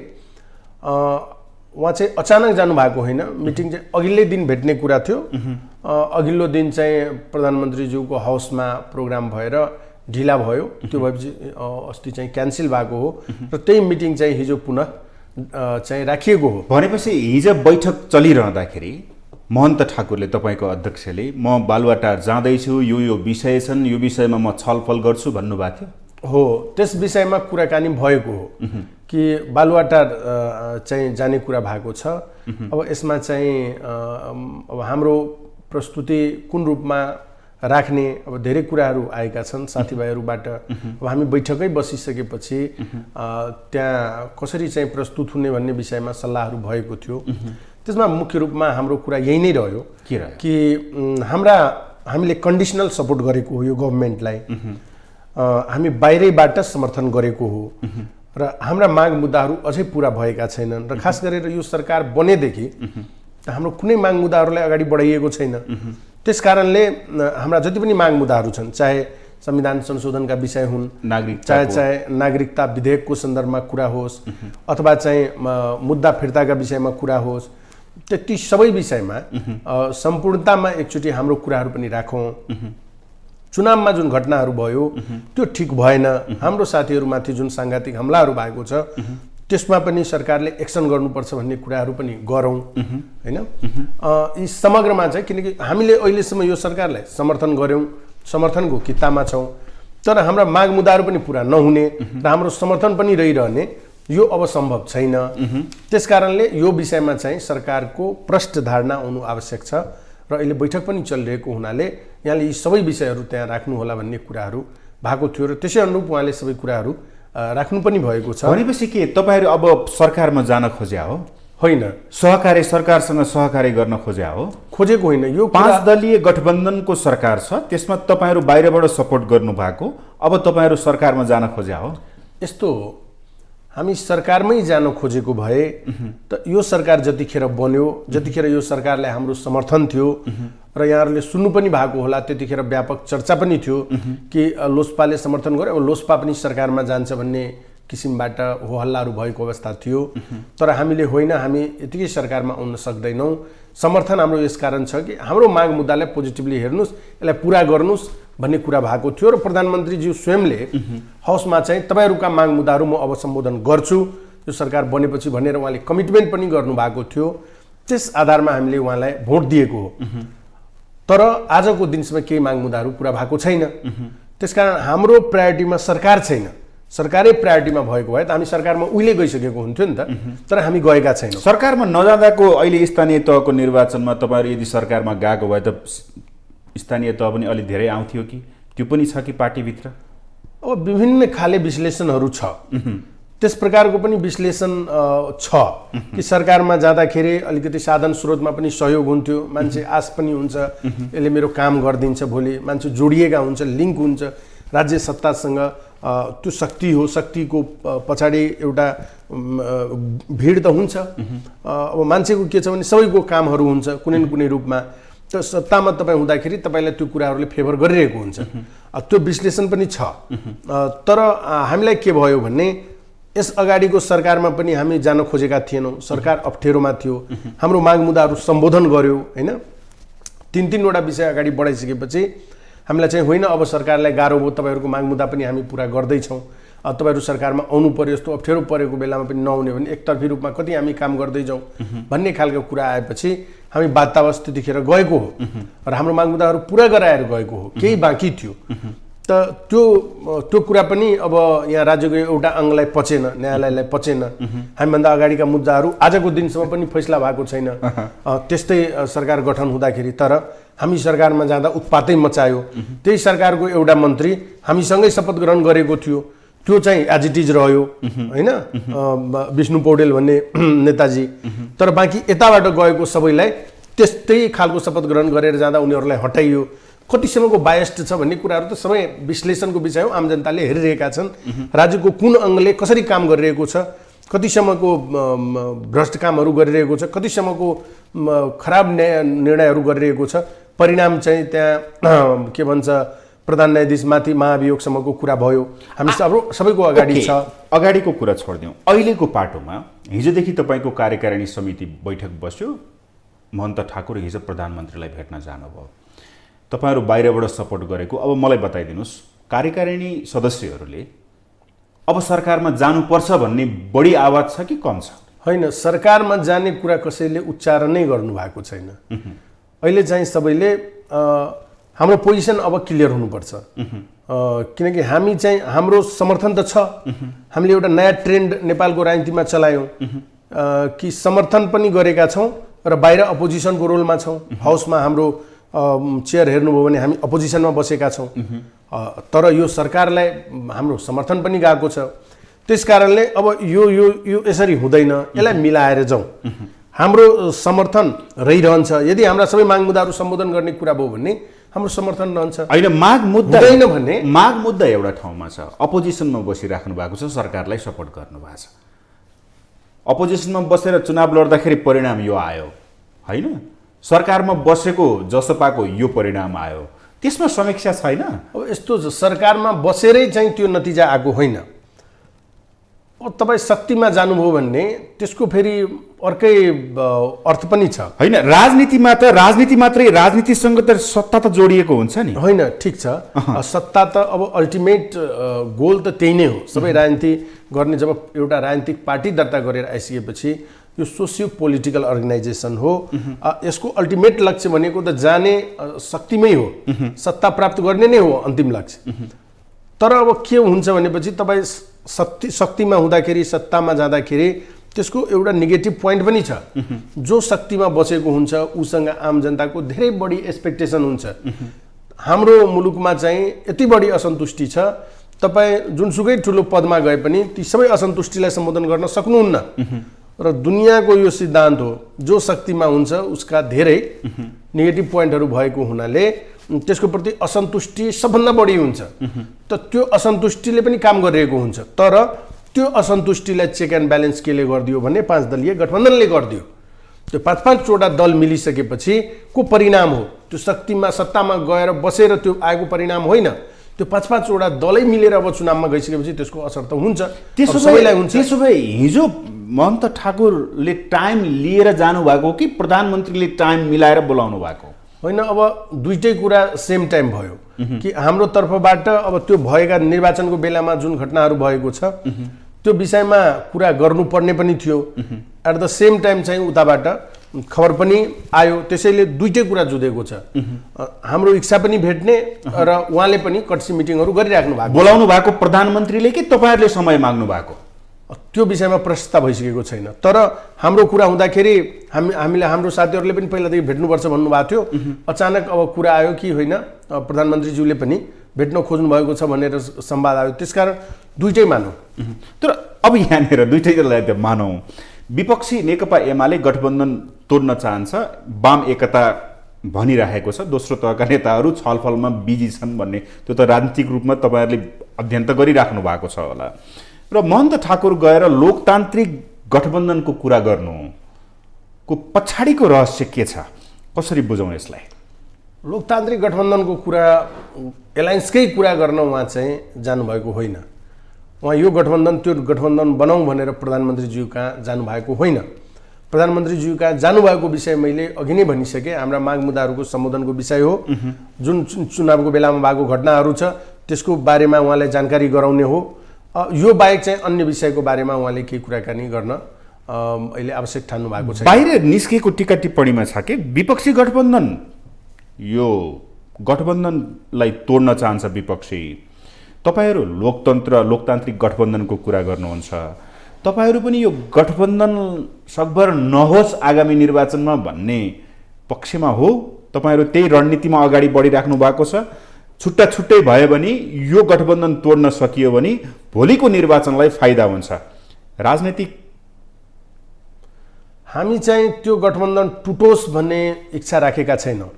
उहाँ चाहिँ अचानक जानुभएको होइन, मिटिङ चाहिँ अघिल्लै दिन भेट्ने कुरा थियो। अघिल्लो दिन चाहिँ प्रधानमन्त्रीज्यूको हाउसमा प्रोग्राम भएर ढिला भयो, त्यो भएपछि अस्ति चाहिँ क्यान्सल भएको हो र त्यही मिटिङ चाहिँ हिजो पुनः चाहिँ राखिएको हो। भनेपछि हिजो बैठक चलिरहँदाखेरि महन्त ठाकुरले, तपाईँको अध्यक्षले, म बालुवाटार जाँदैछु, यो विषय छन्, यो विषयमा म छलफल गर्छु भन्नुभएको थियो हो। त्यस विषयमा कुराकानी भएको हो कि बालुवाटार चाहिँ जाने कुरा भएको छ। अब यसमा चाहिँ अब हाम्रो प्रस्तुति कुन रूपमा राख्ने, अब धेरै कुराहरू आएका छन् साथीभाइहरूबाट। अब हामी बैठकै बसिसकेपछि त्यहाँ कसरी चाहिँ प्रस्तुत हुने भन्ने विषयमा सल्लाहहरू भएको थियो। त्यसमा मुख्य रूपमा हाम्रो कुरा यही नै रह्यो कि हामीले कन्डिसनल सपोर्ट गरेको हो यो गभर्मेन्टलाई, हामी बाहिरैबाट समर्थन गरेको हो र हाम्रा माग मुद्दाहरू अझै पुरा भएका छैनन् र खास गरेर यो सरकार बनेदेखि हाम्रो कुनै माग मुद्दाहरूलाई अगाडि बढाइएको छैन। त्यस कारणले हाम्रा जति पनि माग मुद्दाहरू छन्, चाहे संविधान संशोधनका विषय हुन्, चाहे नागरिकता विधेयकको सन्दर्भमा कुरा होस्, अथवा चाहिँ मुद्दा फिर्ताका विषयमा कुरा होस्, ती सबै विषयमा सम्पूर्णतामा एकचोटि हाम्रो कुराहरू पनि राखौँ। चुनावमा जुन घटनाहरू भयो त्यो ठिक भएन, हाम्रो साथीहरूमाथि जुन साङ्घातिक हमलाहरू भएको छ त्यसमा पनि सरकारले एक्सन गर्नुपर्छ भन्ने कुराहरू पनि गरौँ हैन। यी समग्रमा चाहिँ, किनकि हामीले अहिलेसम्म यो सरकारलाई समर्थन गऱ्यौँ, समर्थनको कितामा छौँ, तर हाम्रा माग मुद्दाहरू पनि पुरा नहुने र हाम्रो समर्थन पनि रहिरहने यो अब सम्भव छैन। त्यसकारणले यो विषयमा चाहिँ सरकारको प्रष्ट धारणा हुनु आवश्यक छ र अहिले बैठक पनि चलिरहेको हुनाले यहाँले यी सबै विषयहरू त्यहाँ राख्नुहोला भन्ने कुराहरू भएको थियो र त्यसै अनुरूप उहाँले सबै कुराहरू राख्नु पनि भएको छ। भनेपछि के तपाईँहरू अब सरकारमा जान खोज्या हो? होइन, सहकार्य, सरकारसँग सहकार्य गर्न खोज्या हो? खोजेको होइन। यो 5 दलीय गठबन्धनको सरकार छ, त्यसमा तपाईँहरू बाहिरबाट सपोर्ट गर्नु भएको, अब तपाईँहरू सरकारमा जान खोज्या हो? यस्तो हो, हामी सरकारमै जान खोजेको भए त यो सरकार जतिखेर बन्यो, जतिखेर यो सरकारलाई हाम्रो समर्थन थियो र यहाँहरूले सुन्नु पनि भएको होला, त्यतिखेर व्यापक चर्चा पनि थियो कि लोसपाले समर्थन गर्यो, अब लोसपा पनि सरकारमा जान्छ भन्ने किसिमबाट हो हल्लाहरू भएको अवस्था थियो। तर हामीले होइन, हामी यतिकै सरकारमा आउन सक्दैनौँ। समर्थन हाम्रो यस कारण छ कि हाम्रो माग मुद्दालाई पोजिटिभली हेर्नुहोस्, यसलाई पुरा गर्नुहोस् भन्ने कुरा भएको थियो र प्रधानमन्त्रीज्यू स्वयंले हाउसमा चाहिँ तपाईँहरूका माग मुद्दाहरू म अब सम्बोधन गर्छु यो सरकार बनेपछि भनेर उहाँले कमिटमेन्ट पनि गर्नुभएको थियो। त्यस आधारमा हामीले उहाँलाई भोट दिएको हो, तर आजको दिनसम्म केही माग मुद्दाहरू पुरा भएको छैन। त्यसकारण हाम्रो प्रायोरिटीमा सरकार छैन। सरकारै प्रायोरिटीमा भएको भए त हामी सरकारमा उहिले गइसकेको हुन्थ्यो नि त, तर हामी गएका छैनौँ। सरकारमा नजाँदाको अहिले स्थानीय तहको निर्वाचनमा तपाईँहरू यदि सरकारमा गएको भए त स्थानीय तह पनि अलि धेरै आउँथ्यो कि त्यो पनि छ कि पार्टीभित्र? अब विभिन्न खाले विश्लेषणहरू छ, त्यस प्रकारको पनि विश्लेषण छ कि सरकारमा जाँदाखेरि अलिकति साधन स्रोतमा पनि सहयोग हुन्थ्यो, मान्छे आश पनि हुन्छ यसले मेरो काम गरिदिन्छ, भोलि मान्छे जोडिएका हुन्छ, लिङ्क हुन्छ राज्य सत्तासँग, त्यो शक्ति हो, शक्तिको पछाडि एउटा भिड त हुन्छ। अब मान्छेको के छ भने सबैको कामहरू हुन्छ कुनै न कुनै रूपमा, त सत्तामा तपाईँ हुँदाखेरि तपाईँलाई त्यो कुराहरूले फेभर गरिरहेको हुन्छ, त्यो विश्लेषण पनि छ। तर हामीलाई के भयो भने यस अगाडिको सरकारमा पनि हामी जान खोजेका थिएनौँ, सरकार अप्ठ्यारोमा थियो, हाम्रो माग मुद्दाहरू सम्बोधन गर्यो हैन। तीनवटा विषय अगाडि बढाइसकेपछि हामीलाई चाहिँ होइन अब सरकारलाई गाह्रो भयो, तपाईँहरूको माग मुद्दा पनि हामी पुरा गर्दैछौँ, तपाईँहरू सरकारमा आउनु पर्यो, यस्तो अप्ठ्यारो परेको बेलामा पनि नआउने भने एकतर्फी रूपमा कति हामी काम गर्दै जाउँ भन्ने खालको कुरा आएपछि हामी बाध्यतावश त्यतिखेर गएको हो र हाम्रो माग मुद्दाहरू पुरा गराएर गएको हो, केही बाँकी थियो। त त्यो कुरा पनि अब यहाँ राज्यको एउटा अङ्गलाई पचेन, न्यायालयलाई पचेन। हामीभन्दा अगाडिका मुद्दाहरू आजको दिनसम्म पनि फैसला भएको छैन। त्यस्तै सरकार गठन हुँदाखेरि तर हामी सरकारमा जाँदा उत्पातै मचायो। त्यही सरकारको एउटा मन्त्री हामीसँगै शपथ ग्रहण गरेको थियो, त्यो चाहिँ एज इट इज रह्यो हैन, विष्णु पौडेल भन्ने नेताजी। तर बाँकी यताबाट गएको सबैलाई त्यस्तै खालको शपथ ग्रहण गरेर जाँदा उनीहरूलाई हटाइयो। कतिसम्मको बायस्ड छ भन्ने कुराहरू त सबै विश्लेषणको विषय हो, आम जनताले हेरिरहेका छन्। राज्यको कुन अङ्गले कसरी काम गरिरहेको छ, कतिसम्मको भ्रष्ट कामहरू गरिरहेको छ, कतिसम्मको खराब निर्णयहरू गरिरहेको छ, परिणाम चाहिँ त्यहाँ के भन्छ प्रधान न्यायाधीशमाथि महाभियोगसम्मको कुरा भयो। हामी सबैको अगाडि छ। अगाडिको कुरा छोडिदिउँ, अहिलेको पाटोमा हिजोदेखि तपाईँको कार्यकारिणी समिति बैठक बस्यो, महन्त ठाकुर हिजो प्रधानमन्त्रीलाई भेट्न जानुभयो, तपाईँहरू बाहिरबाट सपोर्ट गरेको। अब मलाई बताइदिनुहोस्, कार्यकारिणी सदस्यहरूले अब सरकारमा जानुपर्छ भन्ने बढी आवाज छ कि कम छ? होइन, सरकारमा जाने कुरा कसैले उच्चारणै गर्नुभएको छैन। अहिले चाहिँ सबैले हाम्रो पोजिसन अब क्लियर हुनुपर्छ, किनकि हामी चाहिँ हाम्रो समर्थन त छ। हामीले एउटा नयाँ ट्रेन्ड नेपालको राजनीतिमा चलायौँ कि समर्थन पनि गरेका छौँ र बाहिर अपोजिसनको रोलमा छौँ। हाउसमा हाम्रो चेयर हेर्नुभयो भने हामी अपोजिसनमा बसेका छौँ, तर यो सरकारलाई हाम्रो समर्थन पनि गएको छ। त्यस कारणले अब यो यसरी हुँदैन, यसलाई मिलाएर जाउँ। हाम्रो समर्थन रहिरहन्छ। यदि हाम्रा सबै माग मुद्दाहरू सम्बोधन गर्ने कुरा भयो भने हाम्रो समर्थन रहन्छ। होइन, माग मुद्दा हुँदैन भने माग मुद्दा एउटा ठाउँमा छ, अपोजिसनमा बसिराख्नु भएको छ, सरकारलाई सपोर्ट गर्नुभएको छ। अपोजिसनमा बसेर चुनाव लड्दाखेरि परिणाम यो आयो होइन, सरकारमा बसेको जसपाको यो परिणाम आयो, त्यसमा समीक्षा छैन? अब यस्तो सरकारमा बसेरै चाहिँ त्यो नतिजा आएको होइन। अब तपाईँ शक्तिमा जानुभयो भने त्यसको फेरि अर्कै अर्थ पनि छ होइन। राजनीतिमा त राजनीति मात्रै, राजनीतिसँग त सत्ता त जोडिएको हुन्छ नि होइन। ठिक छ, सत्ता त अब अल्टिमेट गोल त त्यही नै हो। सबै राजनीति गर्ने जब एउटा राजनीतिक पार्टी दर्ता गरेर आइसकेपछि यो सोसियो पोलिटिकल अर्गनाइजेसन हो। यसको अल्टिमेट लक्ष्य भनेको त जाने शक्तिमै हो, सत्ता प्राप्त गर्ने नै हो अन्तिम लक्ष्य। तर अब के हुन्छ भनेपछि तपाईँ शक्तिमा हुँदाखेरि, सत्तामा जाँदाखेरि त्यसको एउटा नेगेटिभ पोइन्ट पनि छ। जो शक्तिमा बसेको हुन्छ उसँग आम जनताको धेरै बढी एक्सपेक्टेसन हुन्छ। हाम्रो मुलुकमा चाहिँ यति बढी असन्तुष्टि छ, तपाईँ जुनसुकै ठुलो पदमा गए पनि ती सबै असन्तुष्टिलाई सम्बोधन गर्न सक्नुहुन्न। र दुनियाँको यो सिद्धान्त हो, जो शक्तिमा हुन्छ उसका धेरै नेगेटिभ पोइन्टहरू भएको हुनाले त्यसको प्रति असन्तुष्टि सबभन्दा बढी हुन्छ। त त्यो असन्तुष्टिले पनि काम गरिरहेको हुन्छ। तर त्यो असन्तुष्टिलाई चेक एन्ड ब्यालेन्स केले गरिदियो भने 5 दलीय गठबन्धनले गरिदियो। त्यो 5-5वटा दल मिलिसकेपछि को परिणाम हो, त्यो सत्तामा गएर बसेर त्यो आएको परिणाम होइन। त्यो 5-5वटा दलै मिलेर अब चुनावमा गइसकेपछि त्यसको असर त हुन्छ, सबैलाई हुन्छ। त्यसो भए हिजो महन्त ठाकुरले टाइम लिएर जानुभएको कि प्रधानमन्त्रीले टाइम मिलाएर बोलाउनु भएको? होइन, अब दुईटै कुरा सेम टाइम भयो कि हाम्रो तर्फबाट अब त्यो भएका निर्वाचनको बेलामा जुन घटनाहरू भएको छ त्यो विषयमा कुरा गर्नुपर्ने पनि थियो। एट द सेम टाइम चाहिँ उताबाट खबर पनि आयो, त्यसैले दुईटै कुरा जुधेको छ। हाम्रो इच्छा पनि भेट्ने र उहाँले पनि कट्सी मिटिङहरू गरिराख्नु भएको। बोलाउनु भएको प्रधानमन्त्रीले कि तपाईँहरूले समय माग्नु भएको? त्यो विषयमा प्रस्ताव भइसकेको छैन। तर हाम्रो कुरा हुँदाखेरि हामीले हाम्रो साथीहरूले पनि पहिलादेखि भेट्नुपर्छ भन्नुभएको थियो। अचानक अब कुरा आयो कि होइन, प्रधानमन्त्रीज्यूले पनि भेट्न खोज्नु भएको छ भनेर संवाद आयो। त्यसकारण दुईटै मानौँ। तर अब यहाँनिर दुईटैलाई त मानौँ, विपक्षी नेकपा एमाले गठबन्धन तोड्न चाहन्छ, वाम एकता भनिरहेको छ, दोस्रो तहका नेताहरू छलफलमा बिजी छन् भन्ने, त्यो त राजनीतिक रूपमा तपाईँहरूले अध्ययन त गरिराख्नु भएको छ होला। र महन्त ठाकुर गएर लोकतान्त्रिक गठबन्धनको कुरा गर्नुको पछाडिको रहस्य के छ, कसरी बुझौँ यसलाई? लोकतान्त्रिक गठबन्धनको कुरा, एलायन्सकै कुरा गर्न उहाँ चाहिँ जानुभएको होइन। उहाँ यो गठबन्धन त्यो गठबन्धन बनाऊँ भनेर प्रधानमन्त्रीज्यू कहाँ जानुभएको होइन। प्रधानमन्त्रीज्यू कहाँ जानुभएको विषय मैले अघि नै भनिसकेँ, हाम्रा माग मुद्दाहरूको सम्बोधनको विषय हो। जुन चुनावको बेलामा भएको घटनाहरू छ त्यसको बारेमा उहाँलाई जानकारी गराउने हो। यो बाहेक चाहिँ अन्य विषयको बारेमा उहाँले केही कुराकानी गर्न अहिले आवश्यक ठान्नु भएको छ। बाहिर निस्केको टिका टिप्पणीमा छ कि विपक्षी गठबन्धन यो गठबन्धनलाई तोड्न चाहन्छ विपक्षी, तपाईहरू लोकतान्त्रिक गठबन्धनको कुरा गर्नुहुन्छ, तपाईहरू पनि यो गठबन्धन सकभर नहोस् आगामी निर्वाचनमा भन्ने पक्षमा हो? तपाईहरू त्यही रणनीतिमा अगाडि बढिराख्नु भएको छ? छुट्टा छुट्टै भयो भने यो गठबन्धन तोड्न सकियो भने भोलिको निर्वाचनलाई फाइदा हुन्छ राजनीतिक? हामी चाहिँ त्यो गठबन्धन टुटोस् भन्ने इच्छा राखेका छैनौँ।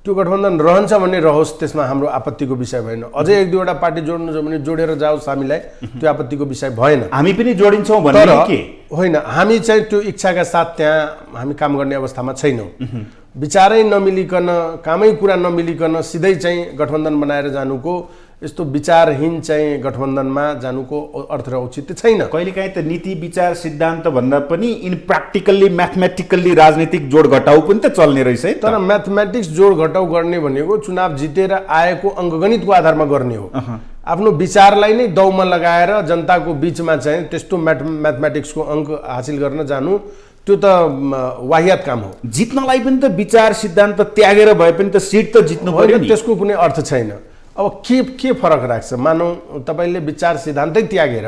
त्यो गठबन्धन रहन्छ भने रहोस्, त्यसमा हाम्रो आपत्तिको विषय भएन। अझै एक दुईवटा पार्टी जोड्नु छ भने जोडेर जाओस्, हामीलाई त्यो आपत्तिको विषय भएन। हामी पनि जोडिन्छौँ भन्ने के होइन, हामी चाहिँ त्यो इच्छाका साथ त्यहाँ हामी काम गर्ने अवस्थामा छैनौँ। विचारै नमिलिकन, कामै कुरा नमिलिकन सिधै चाहिँ गठबन्धन बनाएर जानुको, यस्तो विचारहीन चाहिँ गठबन्धनमा जानुको अर्थ र औचित्य छैन। कहिलेकाहीँ त नीति विचार सिद्धान्त भन्दा पनि इन प्र्याक्टिकल्ली म्याथमेटिकल्ली राजनीतिक जोड घटाउ पनि त चल्ने रहेछ है। तर म्याथमेटिक्स जोड घटाउ गर्ने भनेको चुनाव जितेर आएको अङ्कगणितको आधारमा गर्ने हो। आफ्नो विचारलाई नै दौमा लगाएर जनताको बिचमा चाहिँ त्यस्तो म्याथमेटिक्सको अङ्क हासिल गर्न जानु त्यो त वाहियात काम हो। जित्नलाई पनि त विचार सिद्धान्त त्यागेर भए पनि त सिट त जित्नु पर्यो नि। त्यसको कुनै अर्थ छैन। अब के फरक राख्छ? मानौँ तपाईँले विचार सिद्धान्तै त्यागेर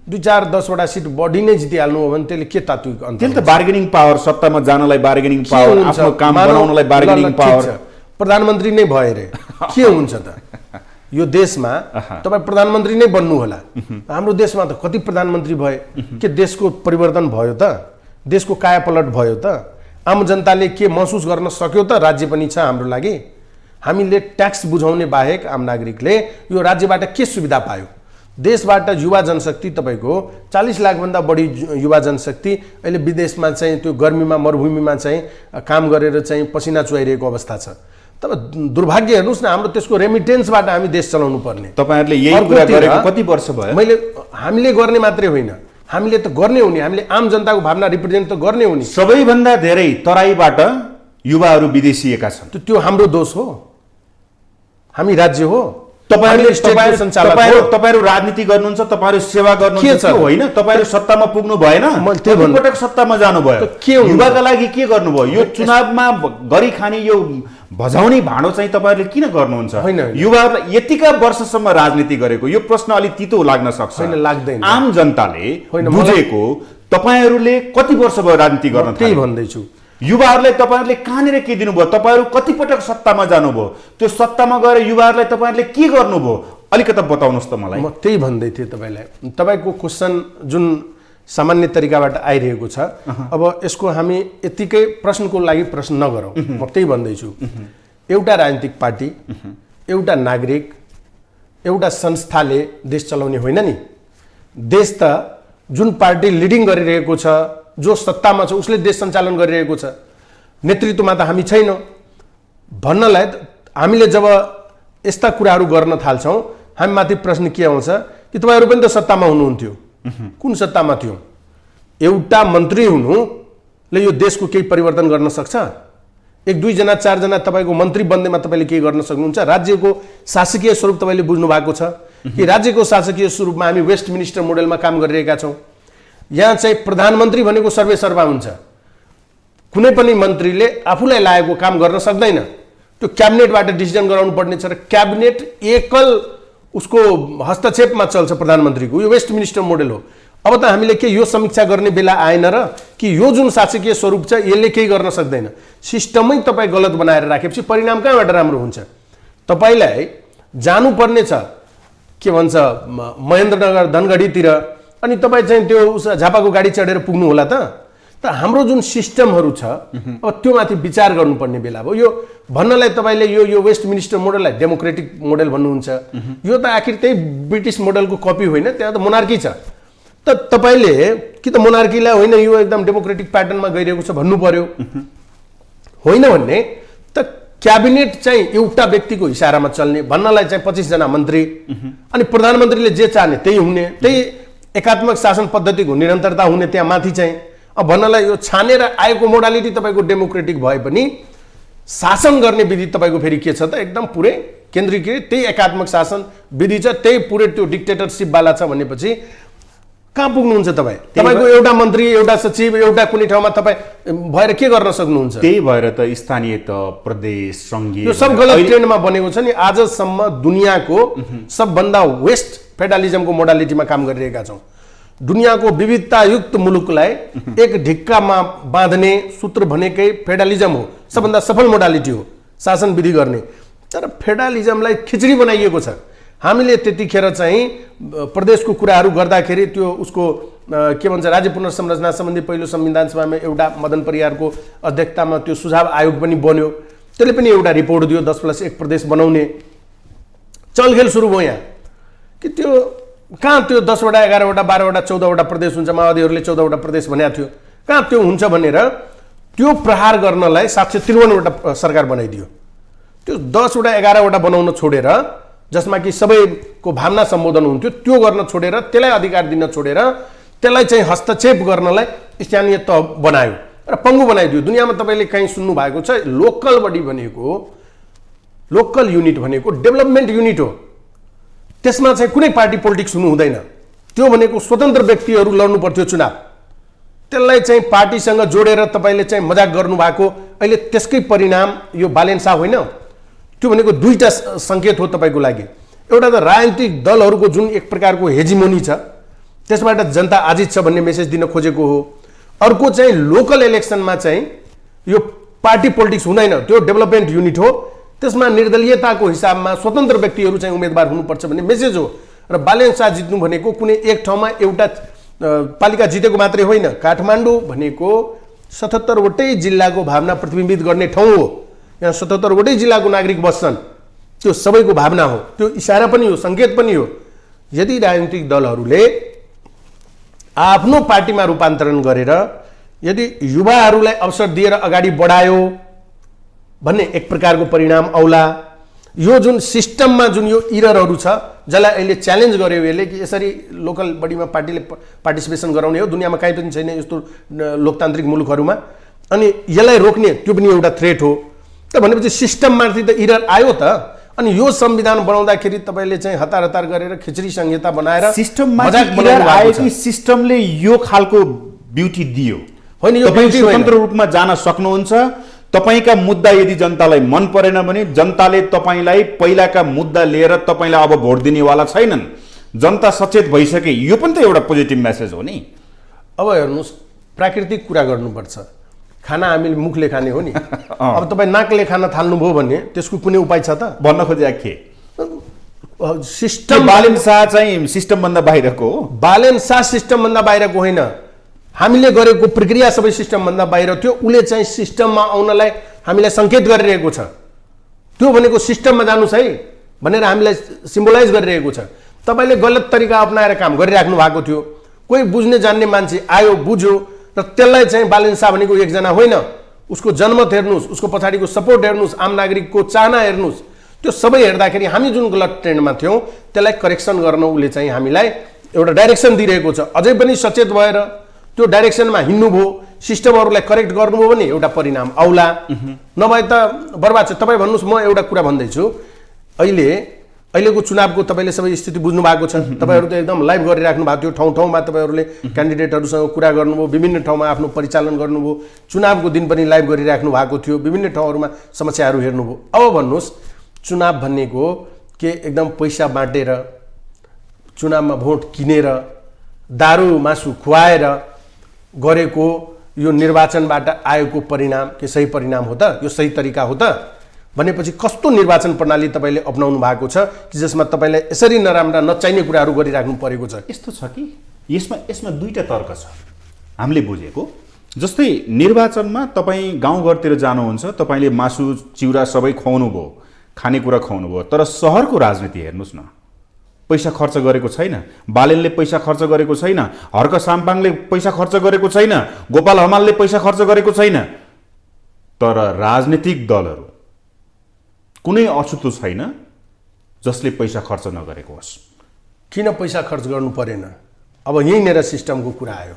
2-4-10वटा सिट बढी नै जितिहाल्नु हो भने त्यसले के तात्विक अन्तर? त्यसले त बार्गेनिङ पावर, सत्तामा जानलाई बार्गेनिङ पावर, आफ्नो काम बनाउनलाई बार्गेनिङ पावर। प्रधानमन्त्री नै भए रे के हुन्छ त? यो देशमा तपाईँ प्रधानमन्त्री नै बन्नु होला। हाम्रो देशमा त कति प्रधानमन्त्री भए? के देशको परिवर्तन भयो त? देशको कायापलट भयो त? आम जनताले के महसुस गर्न सक्यो त? राज्य पनि छ हाम्रो लागि। हामीले ट्याक्स बुझाउने बाहेक आम नागरिकले यो राज्यबाट के सुविधा पायो? देशबाट युवा जनशक्ति तपाईँको 40 लाखभन्दा बढी युवा जनशक्ति अहिले विदेशमा चाहिँ त्यो गर्मीमा मरुभूमिमा चाहिँ काम गरेर चाहिँ पसिना चुहाइरहेको अवस्था छ। तब दुर्भाग्य हेर्नुहोस् न, हाम्रो त्यसको रेमिटेन्सबाट हामी देश चलाउनु पर्ने। तपाईँहरूले यही कुरा गरेको कति वर्ष भयो? हामीले गर्ने मात्रै होइन, हामीले त गर्ने हो नि। हामीले आम जनताको भावना रिप्रेजेन्ट त गर्ने हो नि। सबैभन्दा धेरै तराईबाट युवाहरू विदेशिएका छन्। त्यो हाम्रो दोष हो? हामी राज्य हो? तपाईहरू राजनीति गर्नुहुन्छ, तपाईँहरू सेवा गर्नुहुन्छ होइन? तपाईँहरू सत्तामा पुग्नु भएन, पटक सत्तामा जानुभयो, युवाका लागि के गर्नुभयो? यो चुनावमा गरी खाने यो भजाउने भाँडो चाहिँ तपाईँहरूले किन गर्नुहुन्छ? युवाहरूलाई यतिका वर्षसम्म राजनीति गरेको यो प्रश्न अलिक तितो लाग्न सक्छ। लाग्दैन। आम जनताले बुझेको तपाईँहरूले कति वर्ष भयो राजनीति गर्न? त्यही भन्दैछु। युवाहरूलाई तपाईँहरूले कहाँनिर के दिनुभयो? तपाईँहरू कतिपटक सत्तामा जानुभयो? त्यो सत्तामा गएर युवाहरूलाई तपाईँहरूले के गर्नुभयो? अलिकति बताउनुहोस् त मलाई। म त्यही भन्दै थिएँ तपाईँलाई। तपाईँको क्वेसन जुन सामान्य तरिकाबाट आइरहेको छ, अब यसको हामी यतिकै प्रश्नको लागि प्रश्न नगरौँ। म त्यही भन्दैछु, एउटा राजनीतिक पार्टी, एउटा नागरिक, एउटा संस्थाले देश चलाउने होइन नि। देश त जुन पार्टी लिडिङ गरिरहेको छ, जो सत्तामा छ, उसले देश सञ्चालन गरिरहेको छ। नेतृत्वमा त हामी छैनौँ। भन्नलाई हामीले जब यस्ता कुराहरू गर्न थाल्छौँ, हामी माथि प्रश्न के आउँछ कि तपाईँहरू पनि त सत्तामा हुनुहुन्थ्यो। कुन सत्तामा थियो? एउटा मन्त्री हुनुले यो देशको केही परिवर्तन गर्न सक्छ? 1-2 4 तपाईँको मन्त्री बन्दैमा तपाईँले के गर्न सक्नुहुन्छ? राज्यको शासकीय स्वरूप तपाईँले बुझ्नु भएको छ कि राज्यको शासकीय स्वरूपमा हामी वेस्टमिनिस्टर मोडेलमा काम गरिरहेका छौँ। यहाँ चाहिँ प्रधानमन्त्री भनेको सर्वेसर्वा हुन्छ। कुनै पनि मन्त्रीले आफूलाई लागेको काम गर्न सक्दैन। त्यो क्याबिनेटबाट डिसिजन गराउनु पर्ने छ र क्याबिनेट एकल उसको हस्तक्षेपमा चल्छ प्रधानमन्त्रीको। यो वेस्टमिनिस्टर मोडेल हो। अब त हामीले के यो समीक्षा गर्ने बेला आएन र कि यो जुन शासकीय स्वरूप छ यसले केही गर्न सक्दैन? सिस्टमै तपाईँ गलत बनाएर राखेपछि परिणाम कहाँबाट राम्रो हुन्छ? तपाईँलाई जानुपर्ने छ के भन्छ महेन्द्रनगर धनगढीतिर, अनि तपाईँ चाहिँ त्यो झापाको गाडी चढेर पुग्नु होला त? हाम्रो जुन सिस्टमहरू छ अब त्यो माथि विचार गर्नुपर्ने बेला हो। यो भन्नलाई तपाईँले यो वेस्टमिनिस्टर मोडललाई डेमोक्रेटिक मोडल भन्नुहुन्छ। यो त आखिर त्यही ब्रिटिस मोडलको कपी होइन, त्यहाँ त मोनार्की छ। त तपाईँले कि त मोनार्कीलाई होइन यो एकदम डेमोक्रेटिक प्याटर्नमा गइरहेको छ भन्नु पर्यो। होइन भन्ने त क्याबिनेट चाहिँ एउटा व्यक्तिको इसारामा चल्ने भन्नलाई चाहिँ 25 जना मन्त्री अनि प्रधानमन्त्रीले जे चाहने त्यही हुने, त्यही एकात्मक शासन पद्धतिको निरन्तरता हुने। त्यहाँ माथि चाहिँ अब भन्नलाई यो छानेर आएको मोडालिटी तपाईँको डेमोक्रेटिक भए पनि शासन गर्ने विधि तपाईँको फेरि के छ त, एकदम पुरै केन्द्रीकृत त्यही एकात्मक शासन विधि छ, त्यही पुरै त्यो डिक्टेटरसिपवाला छ भनेपछि कहाँ पुग्नुहुन्छ तपाईँ? तपाईँको एउटा मन्त्री, एउटा सचिव, एउटा कुनै ठाउँमा तपाईँ भएर के गर्न सक्नुहुन्छ? त्यही भएर त स्थानीय तह, प्रदेश, सङ्घीय यो सब गलत ट्रेन्डमा बनेको छ नि। आजसम्म दुनियाँको सबभन्दा वेस्ट फेडरलिजमको मोडालिटीमा काम गरिरहेका छौँ। दुनियाँको विविधतायुक्त मुलुकलाई एक ढिक्कामा बाँध्ने सूत्र भनेकै फेडरलिजम हो, सबभन्दा सफल मोडालिटी हो शासन विधि गर्ने। तर फेडरलिजमलाई खिचडी बनाइएको छ। हामीले त्यतिखेर चाहिँ प्रदेशको कुराहरू गर्दाखेरि त्यो उसको के भन्छ राज्य पुनर्संरचना सम्बन्धी पहिलो संविधान सभामा एउटा मदन परियारको अध्यक्षतामा त्यो सुझाव आयोग पनि बन्यो। त्यसले पनि एउटा रिपोर्ट दियो 10+1 प्रदेश बनाउने। चलखेल सुरु भयो यहाँ कि त्यो कहाँ त्यो 10 वटा 11 वटा 12 वटा 14 वटा प्रदेश हुन्छ, माओवादीहरूले 14 वटा प्रदेश भनेको थियो, कहाँ त्यो हुन्छ भनेर त्यो प्रहार गर्नलाई 753 वटा सरकार बनाइदियो। त्यो 10 वटा 11 वटा बनाउन छोडेर, जसमा कि सबैको भावना सम्बोधन हुन्थ्यो, त्यो गर्न छोडेर, त्यसलाई अधिकार दिन छोडेर, त्यसलाई चाहिँ हस्तक्षेप गर्नलाई स्थानीय तह बनायो र पङ्गु बनाइदियो। दुनियाँमा तपाईँले कहीँ सुन्नु भएको छ लोकल बडी भनेको, लोकल युनिट भनेको डेभलपमेन्ट युनिट हो, त्यसमा चाहिँ कुनै पार्टी पोलिटिक्स हुनु हुँदैन। त्यो भनेको स्वतन्त्र व्यक्तिहरू लड्नु पर्थ्यो चुनाव, त्यसलाई चाहिँ पार्टीसँग जोडेर तपाईँले चाहिँ मजाक गर्नुभएको। अहिले त्यसकै परिणाम यो बालेन्सा होइन, त्यो भनेको दुईटा सङ्केत हो तपाईँको लागि। एउटा त राजनीतिक दलहरूको जुन एक प्रकारको हेजिमोनी छ, त्यसबाट जनता आजित छ भन्ने मेसेज दिन खोजेको हो। अर्को चाहिँ लोकल इलेक्सनमा चाहिँ यो पार्टी पोलिटिक्स हुँदैन, त्यो डेभलपमेन्ट युनिट हो, त्यसमा निर्दलीयताको हिसाबमा स्वतन्त्र व्यक्तिहरू चाहिँ उम्मेदवार हुनुपर्छ भन्ने मेसेज हो। र बालेन्सा जित्नु भनेको कुनै एक ठाउँमा एउटा पालिका जितेको मात्रै होइन, काठमाडौँ भनेको 77 वटै जिल्लाको भावना प्रतिबिम्बित गर्ने ठाउँ हो। यहाँ 77 वटै जिल्लाको नागरिक बस्छन्, त्यो सबैको भावना हो, त्यो इसारा पनि हो, सङ्केत पनि हो। यदि राजनीतिक दलहरूले आफ्नो पार्टीमा रूपान्तरण गरेर यदि युवाहरूलाई अवसर दिएर अगाडि बढायो भन्ने एक प्रकारको परिणाम औला। यो जुन सिस्टममा जुन यो इररहरू छ, जसलाई अहिले च्यालेन्ज गर्यो यसले कि यसरी लोकल बडीमा पार्टीले पार्टिसिपेसन गराउने हो, दुनियाँमा कहीँ पनि छैन यस्तो लोकतान्त्रिक मुलुकहरूमा, अनि यसलाई रोक्ने त्यो पनि एउटा थ्रेट हो। त भनेपछि सिस्टममाथि त इरर आयो त। अनि यो संविधान बनाउँदाखेरि तपाईँले चाहिँ हतार हतार गरेर खिचडी संहिता बनाएर सिस्टममा इरर आयो कि सिस्टमले यो खालको ब्युटी दियो होइन? यो तपाईँ स्वतन्त्र रूपमा जान सक्नुहुन्छ। तपाईँका मुद्दा यदि जनतालाई मन परेन भने जनताले तपाईँलाई पहिलाका मुद्दा लिएर तपाईँलाई अब भोट दिनेवाला छैनन्। जनता सचेत भइसके, यो पनि त एउटा पोजिटिभ मेसेज हो नि। अब हेर्नुहोस्, प्राकृतिक कुरा गर्नुपर्छ। खाना हामीले मुखले खाने हो नि। अब तपाईँ नाकले खान थाल्नुभयो भने त्यसको कुनै उपाय छ त? भन्न खोजे के सिस्टम बालेन शाह चाहिँ सिस्टमभन्दा बाहिरको हो? बालेन शाह सिस्टमभन्दा बाहिरको होइन, हामीले गरेको प्रक्रिया सबै सिस्टमभन्दा बाहिर थियो। उसले चाहिँ सिस्टममा आउनलाई हामीलाई सङ्केत गरिरहेको छ। त्यो भनेको सिस्टममा जानुहोस् है भनेर हामीलाई सिम्बोलाइज गरिरहेको छ। तपाईँले गलत तरिका अप्नाएर काम गरिराख्नु भएको थियो। कोही बुझ्ने जान्ने मान्छे आयो, बुझ्यो, र त्यसलाई चाहिँ बालेन शाह भनेको एकजना होइन, उसको जनमत हेर्नुहोस्, उसको पछाडिको सपोर्ट हेर्नुहोस्, आम नागरिकको चाहना हेर्नुहोस्। त्यो सबै हेर्दाखेरि हामी जुन गलत ट्रेन्डमा थियौँ त्यसलाई करेक्सन गर्न उसले चाहिँ हामीलाई एउटा डाइरेक्सन दिइरहेको छ। अझै पनि सचेत भएर त्यो डाइरेक्सनमा हिँड्नुभयो, सिस्टमहरूलाई करेक्ट गर्नुभयो भने एउटा परिणाम आउला, नभए त बर्बाद छ। तपाईँ भन्नुहोस्, म एउटा कुरा भन्दैछु, अहिलेको चुनावको तपाईँले सबै स्थिति बुझ्नु भएको छ। तपाईँहरू त एकदम लाइभ गरिराख्नु भएको थियो, ठाउँ ठाउँमा तपाईँहरूले क्यान्डिडेटहरूसँग कुरा गर्नुभयो, विभिन्न ठाउँमा आफ्नो परिचालन गर्नुभयो, चुनावको दिन पनि लाइभ गरिराख्नु भएको थियो, विभिन्न ठाउँहरूमा समस्याहरू हेर्नुभयो। अब भन्नुहोस्, चुनाव भनेको के एकदम पैसा बाँटेर, चुनावमा भोट किनेर, दारू मासु खुवाएर गरेको यो निर्वाचनबाट आएको परिणाम के सही परिणाम हो त? यो सही तरिका हो त? भनेपछि कस्तो निर्वाचन प्रणाली तपाईँले अपनाउनु भएको छ कि जसमा तपाईँलाई यसरी नराम्रा नचाहिने कुराहरू गरिराख्नु परेको छ? यस्तो छ कि यसमा दुईटा तर्क छ हामीले बुझेको। जस्तै निर्वाचनमा तपाईँ गाउँघरतिर जानुहुन्छ, तपाईँले मासु चिउरा सबै खुवाउनु भयो, खानेकुरा खुवाउनु भयो, तर सहरको राजनीति हेर्नुहोस् न, पैसा खर्च गरेको छैन, बालेनले पैसा खर्च गरेको छैन, हर्क साम्पाङले पैसा खर्च गरेको छैन, गोपाल हमालले पैसा खर्च गरेको छैन। तर राजनीतिक दलहरू कुनै अछुतो छैन जसले पैसा खर्च नगरेको होस्। किन पैसा खर्च गर्नु परेन? अब यहीँनिर सिस्टमको कुरा आयो।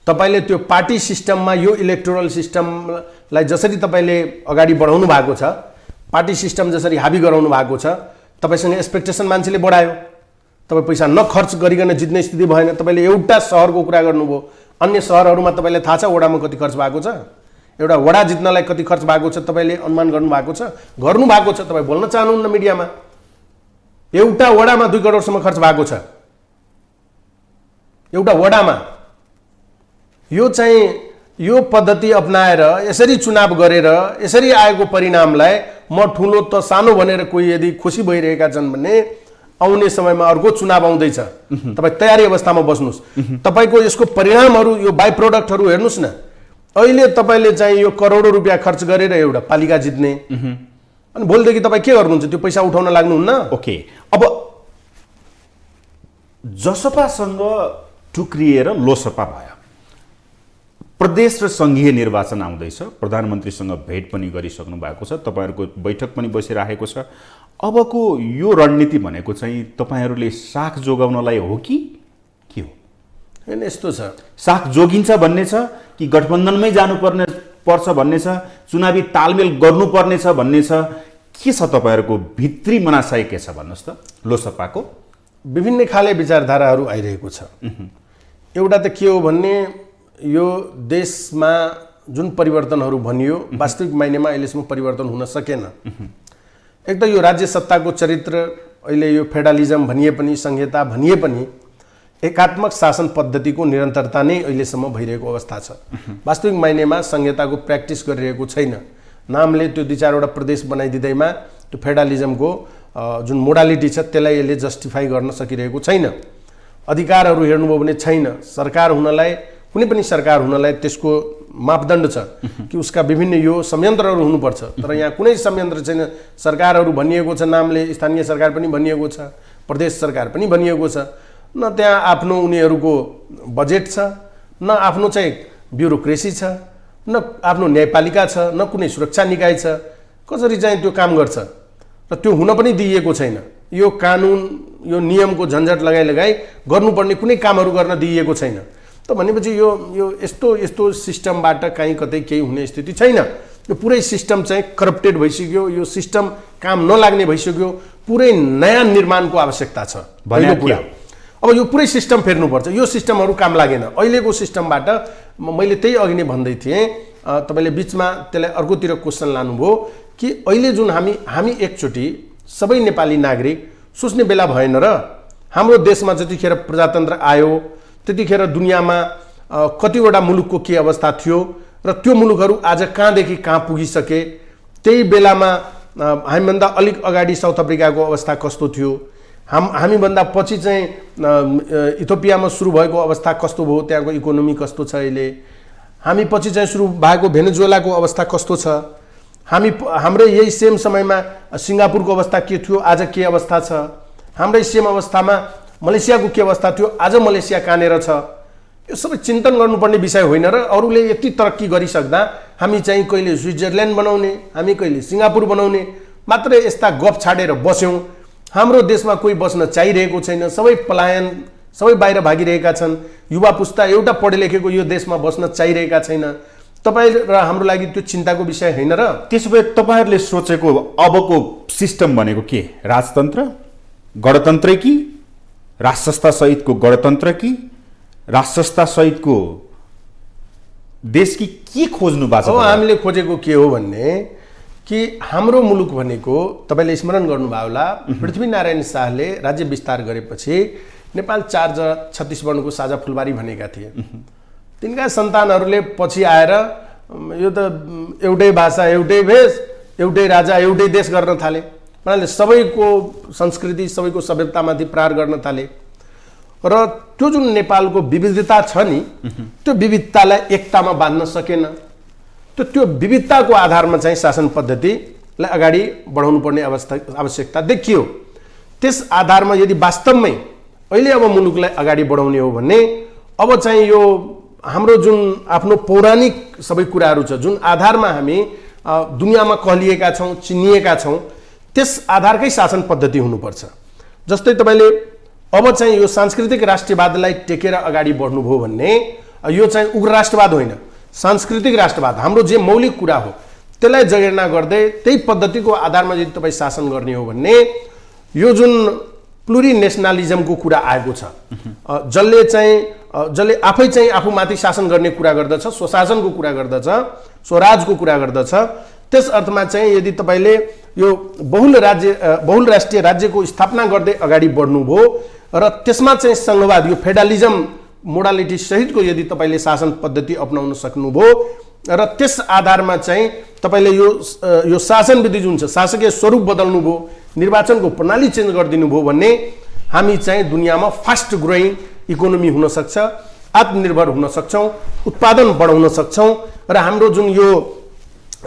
तपाईँले त्यो पार्टी सिस्टममा यो इलेक्टोरल सिस्टमलाई जसरी तपाईँले अगाडि बढाउनु भएको छ, पार्टी सिस्टम जसरी हाबी गराउनु भएको छ, तपाईँसँग एक्सपेक्टेसन मान्छेले बढायो। तपाईँ पैसा नखर्च गरिकन जित्ने स्थिति भएन। तपाईँले एउटा सहरको कुरा गर्नुभयो, अन्य सहरहरूमा तपाईँलाई थाहा छ वडामा कति खर्च भएको छ? एउटा वडा जित्नलाई कति खर्च भएको छ तपाईँले अनुमान गर्नुभएको छ? गर्नुभएको छ, तपाईँ बोल्न चाहनुहुन्न मिडियामा। एउटा वडामा 2 करोडसम्म खर्च भएको छ, एउटा वडामा। यो चाहिँ यो पद्धति अपनाएर यसरी चुनाव गरेर यसरी आएको परिणामलाई म ठुलो त सानो भनेर कोही यदि खुसी भइरहेका छन् भने आउने समयमा अर्को चुनाव आउँदैछ, तपाईँ तयारी अवस्थामा बस्नुहोस्। तपाईँको यसको परिणामहरू, यो बाई प्रोडक्टहरू हेर्नुहोस् न। अहिले तपाईँले चाहिँ यो करोडौँ रुपियाँ खर्च गरेर एउटा पालिका जित्ने, अनि भोलिदेखि तपाईँ के गर्नुहुन्छ? त्यो पैसा उठाउन लाग्नुहुन्न? ओके, अब जसपासँग टुक्रिएर लोसपा भयो, प्रदेश र सङ्घीय निर्वाचन आउँदैछ, प्रधानमन्त्रीसँग भेट पनि गरिसक्नु भएको छ, तपाईँहरूको बैठक पनि बसिरहेको छ। अबको यो रणनीति भनेको चाहिँ तपाईँहरूले साख जोगाउनलाई हो कि के हो? होइन, यस्तो छ, साख जोगिन्छ भन्ने छ कि गठबन्धनमै पर्छ भन्ने छ, चुनावी तालमेल गर्नुपर्ने छ भन्ने छ, के छ तपाईँहरूको भित्री मनासाय के छ भन्नुहोस् त? लोसपाको विभिन्न खाले विचारधाराहरू आइरहेको छ। एउटा त के हो भन्ने, यो देशमा जुन परिवर्तनहरू भनियो वास्तविक मायनेमा अहिलेसम्म परिवर्तन हुन सकेन। एक त यो राज्य सत्ताको चरित्र, अहिले यो फेडरलिजम भनिए पनि, संहिता भनिए पनि एकात्मक शासन पद्धतिको निरन्तरता नै अहिलेसम्म भइरहेको अवस्था छ। वास्तविक मायनेमा संहिताको प्र्याक्टिस गरिरहेको छैन। नामले त्यो 2-4वटा प्रदेश बनाइदिँदैमा त्यो फेडरलिजमको जुन मोडालिटी छ त्यसलाई यसले जस्टिफाई गर्न सकिरहेको छैन। अधिकारहरू हेर्नुभयो भने छैन। सरकार हुनलाई, कुनै पनि सरकार हुनलाई त्यसको मापदण्ड छ कि उसका विभिन्न यो संयन्त्रहरू हुनुपर्छ, तर यहाँ कुनै संयन्त्र छैन। सरकारहरू भनिएको छ, नामले स्थानीय सरकार पनि भनिएको छ, प्रदेश सरकार पनि भनिएको छ। न त्यहाँ आफ्नो उनीहरूको बजेट छ, न आफ्नो चाहिँ ब्युरोक्रेसी छ, न आफ्नो न्यायपालिका छ, न कुनै सुरक्षा निकाय छ। कसरी चाहिँ त्यो काम गर्छ? र त्यो हुन पनि दिइएको छैन। यो कानुन, यो नियमको झन्झट लगाई गर्नुपर्ने कुनै कामहरू गर्न दिइएको छैन। त भनेपछि यो यस्तो सिस्टमबाट कहीँ कतै केही हुने स्थिति छैन। यो पुरै सिस्टम चाहिँ करप्टेड भइसक्यो, यो सिस्टम काम नलाग्ने भइसक्यो। पुरै नयाँ निर्माणको आवश्यकता छ भन्ने कुरा। अब यो पुरै सिस्टम फेर्नुपर्छ। यो सिस्टमहरू काम लागेन। अहिलेको सिस्टमबाट मैले त्यही अघि नै भन्दै थिएँ, तपाईँले बिचमा त्यसलाई अर्कोतिर क्वेसन लानुभयो कि अहिले जुन हामी एकचोटि सबै नेपाली नागरिक सोच्ने बेला भएन र? हाम्रो देशमा जतिखेर प्रजातन्त्र आयो त्यतिखेर दुनियाँमा कतिवटा मुलुकको के अवस्था थियो र त्यो मुलुकहरू आज कहाँदेखि कहाँ पुगिसके। त्यही बेलामा हामीभन्दा अलिक अगाडि साउथ अफ्रिकाको अवस्था कस्तो थियो, हामीभन्दा पछि चाहिँ इथियोपियामा सुरु भएको अवस्था कस्तो भयो, त्यहाँको इकोनोमी कस्तो छ अहिले, हामी पछि चाहिँ सुरु भएको भेनेजुएलाको अवस्था कस्तो छ, हाम्रै यही सेम समयमा सिङ्गापुरको अवस्था के थियो, आज के अवस्था छ, हाम्रै सेम अवस्थामा मलेसियाको के अवस्था थियो, आज मलेसिया कहाँनिर छ। यो सबै चिन्तन गर्नुपर्ने विषय होइन र? अरूले यति तरक्की गरिसक्दा हामी चाहिँ कहिले स्विजरल्यान्ड बनाउने, हामी कहिले सिङ्गापुर बनाउने मात्र यस्ता गफ छाडेर बस्यौँ। हाम्रो देशमा कोही बस्न चाहिरहेको छैन, सबै पलायन, सबै बाहिर भागिरहेका छन्। युवा पुस्ता एउटा पढे लेखेको यो देशमा बस्न चाहिरहेका छैन। तपाईँ र हाम्रो लागि त्यो चिन्ताको विषय होइन र? त्यसो भए तपाईँहरूले सोचेको अबको सिस्टम भनेको के? राजतन्त्र, गणतन्त्र कि राष्ट्रसत्ता सहितको गणतन्त्र कि राष्ट्रसत्ता सहितको देश कि के खोज्नु भएको छ? हामीले खोजेको के हो भन्ने कि हाम्रो मुलुक भनेको तपाईँले स्मरण गर्नुभयो होला, पृथ्वीनारायण शाहले राज्य विस्तार गरेपछि नेपाल 4 छत्तीसगढको साझा फुलबारी भनेका थिए। तिनका सन्तानहरूले पछि आएर यो त एउटै भाषा, एउटै भेष, एउटै राजा, एउटै देश गर्न थाले। उनीहरूले सबैको संस्कृति, सबैको सभ्यतामाथि प्रहार गर्न थाले र त्यो जुन नेपालको विविधता छ नि, त्यो विविधतालाई एकतामा बाँध्न सकेन। त्यो विविधताको आधारमा चाहिँ शासन पद्धतिलाई अगाडि बढाउनु पर्ने आवश्यकता देखियो। त्यस आधारमा यदि वास्तवमै अहिले अब मुलुकलाई अगाडि बढाउने हो भने अब चाहिँ यो हाम्रो जुन आफ्नो पौराणिक सबै कुराहरू छ, जुन आधारमा हामी दुनियाँमा कहलिएका छौँ, चिनिएका छौँ, त्यस आधारकै शासन पद्धति हुनुपर्छ। जस्तै तपाईँले अब चाहिँ यो सांस्कृतिक राष्ट्रियवादलाई टेकेर अगाडि बढ्नुभयो भन्ने यो चाहिँ उग्र राष्ट्रवाद होइन, सांस्कृतिक राष्ट्रवाद। हाम्रो जे मौलिक कुरा हो त्यसलाई जगेर्ना गर्दै त्यही पद्धतिको आधारमा यदि तपाईँ शासन गर्ने हो भने यो जुन प्लुरिनेसनलिजमको कुरा आएको छ, जसले आफै चाहिँ आफूमाथि शासन गर्ने कुरा गर्दछ, स्वशासनको कुरा गर्दछ, स्वराजको कुरा गर्दछ, त्यस अर्थमा चाहिँ यदि तपाईँले यो बहुल राष्ट्रिय राज्यको स्थापना गर्दै अगाडि बढ्नुभयो र त्यसमा चाहिँ सङ्घवाद, यो फेडरलिजम मोडालिटी सहितको यदि तपाईँले शासन पद्धति अपनाउन सक्नुभयो र त्यस आधारमा चाहिँ तपाईँले यो शासन विधि जुन छ, शासकीय स्वरूप बदल्नुभयो, निर्वाचनको प्रणाली चेन्ज गरिदिनु भयो भने हामी चाहिँ दुनियाँमा फास्ट ग्रोइङ इकोनोमी हुन सक्छ, आत्मनिर्भर हुन सक्छौँ, उत्पादन बढाउन सक्छौँ र हाम्रो जुन यो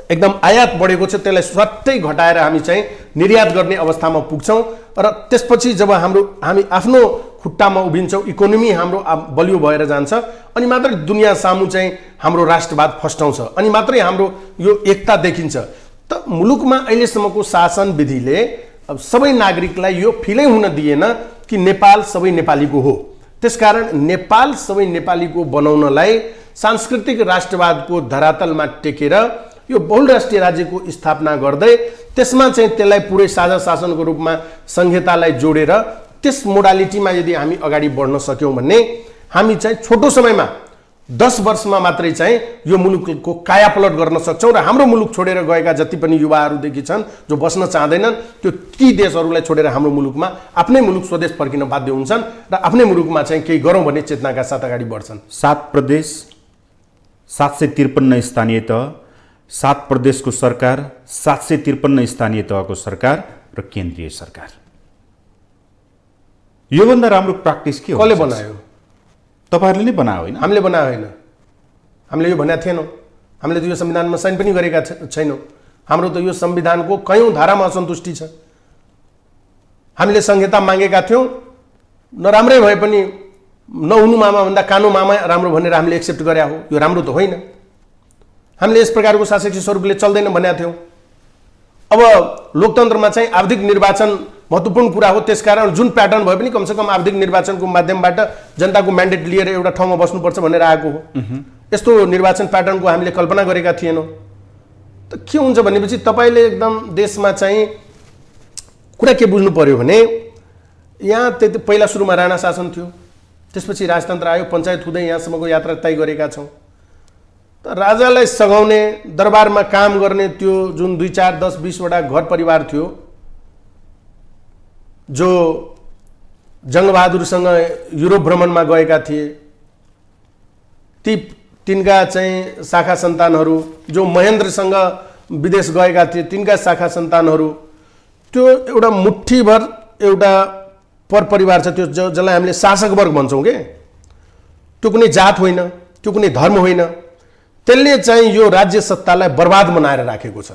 एकदम आयात बढेको छ त्यसलाई स्वाट्टै घटाएर हामी चाहिँ निर्यात गर्ने अवस्थामा पुग्छौँ र त्यसपछि जब हामी आफ्नो खुट्टामा उभिन्छौँ, इकोनोमी हाम्रो बलियो भएर जान्छ, अनि मात्रै दुनियाँ सामु चाहिँ हाम्रो राष्ट्रवाद फस्टाउँछ, अनि मात्रै हाम्रो यो एकता देखिन्छ। त मुलुकमा अहिलेसम्मको शासन विधिले अब सबै नागरिकलाई यो फिलै हुन दिएन कि नेपाल सबै नेपालीको हो। त्यसकारण नेपाल सबै नेपालीको बनाउनलाई सांस्कृतिक राष्ट्रवादको धरातलमा टेकेर यो बहुराष्ट्रिय राज्यको स्थापना गर्दै त्यसमा चाहिँ त्यसलाई पुरै साझा शासनको रूपमा संहितालाई जोडेर त्यस मोडालिटीमा यदि हामी अगाडि बढ्न सक्यौँ भने हामी चाहिँ छोटो समयमा 10 वर्षमा मात्रै चाहिँ यो मुलुकको कायापलट गर्न सक्छौँ र हाम्रो मुलुक छोडेर गएका जति पनि युवाहरूदेखि छन् जो बस्न चाहँदैनन् त्यो ती देशहरूलाई छोडेर हाम्रो मुलुकमा आफ्नै मुलुक स्वदेश फर्किन बाध्य हुन्छन् र आफ्नै मुलुकमा चाहिँ केही गरौँ भन्ने चेतनाका साथ अगाडि बढ्छन्। 7 प्रदेश, 753 स्थानीय तह, 7 प्रदेशको सरकार, 753 स्थानीय तहको सरकार र केन्द्रीय सरकार। योभन्दा राम्रो प्र्याक्टिस के हो? कसले बनायो? तपाईहरुले नै बनायो होइन? हामीले बनायो होइन, हामीले यो भनेका थिएनौँ, हामीले त यो संविधानमा साइन पनि गरेका छैनौँ। हाम्रो त यो संविधानको कयौँ धारामा असन्तुष्टि छ। हामीले संहिता मागेका थियौँ, नराम्रै भए पनि नहुनु मामा भन्दा कानो मामा राम्रो भनेर हामीले एक्सेप्ट गरे हो। यो राम्रो त होइन। हामीले यस प्रकारको शासकीय स्वरूपले चल्दैन भनेका थियौँ। अब लोकतन्त्रमा चाहिँ आवधिक निर्वाचन महत्त्वपूर्ण कुरा हो, त्यसकारण जुन प्याटर्न भए पनि कमसेकम आवधिक निर्वाचनको माध्यमबाट जनताको म्यान्डेट लिएर एउटा ठाउँमा बस्नुपर्छ भनेर आएको हो। यस्तो निर्वाचन प्याटर्नको हामीले कल्पना गरेका थिएनौँ। त के हुन्छ भनेपछि तपाईँले एकदम देशमा चाहिँ कुरा के बुझ्नु पर्यो भने यहाँ त्यति पहिला सुरुमा राणा शासन थियो, त्यसपछि राजतन्त्र आयो, पञ्चायत हुँदै यहाँसम्मको यात्रा तय गरेका छौँ। त राजालाई सघाउने, दरबारमा काम गर्ने त्यो जुन 2, 4, 10, 20 वटा घर परिवार थियो जो जङ्गबहादुरसँग युरोप भ्रमणमा गएका थिए, तिनका चाहिँ शाखा सन्तानहरू जो महेन्द्रसँग विदेश गएका थिए तिनका शाखा सन्तानहरू, त्यो एउटा मुठ्ठीभर एउटा परपरिवार छ, त्यो जसलाई हामीले शासक वर्ग भन्छौँ के, त्यो कुनै जात होइन, त्यो कुनै धर्म होइन, त्यसले चाहिँ यो राज्य सत्तालाई बर्बाद बनाएर राखेको छ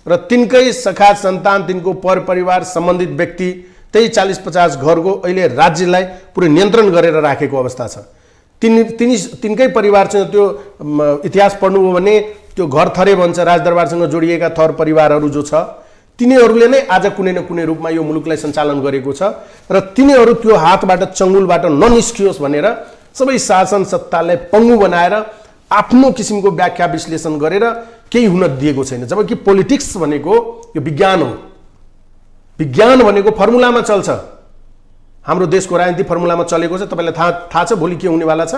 र तिनकै शाखा सन्तान, तिनको परपरिवार सम्बन्धित व्यक्ति त्यही 40-50 घरको अहिले राज्यलाई पुरै नियन्त्रण गरेर राखेको अवस्था छ। तिनकै परिवार चाहिँ त्यो इतिहास पढ्नुभयो भने त्यो घर थरे भन्छ, राजदरबारसँग जोडिएका थर परिवारहरू जो छ तिनीहरूले नै आज कुनै न कुनै रूपमा यो मुलुकलाई सञ्चालन गरेको छ र तिनीहरू त्यो हातबाट चङ्गुलबाट ननिस्कियोस् भनेर सबै शासन सत्तालाई पङ्गु बनाएर आफ्नो किसिमको व्याख्या विश्लेषण गरेर केही हुन दिएको छैन। जबकि पोलिटिक्स भनेको यो विज्ञान हो। विज्ञान भनेको फर्मुलामा चल्छ। हाम्रो देशको राजनीति फर्मुलामा चलेको छ। तपाईँलाई थाहा छ भोलि के हुनेवाला छ?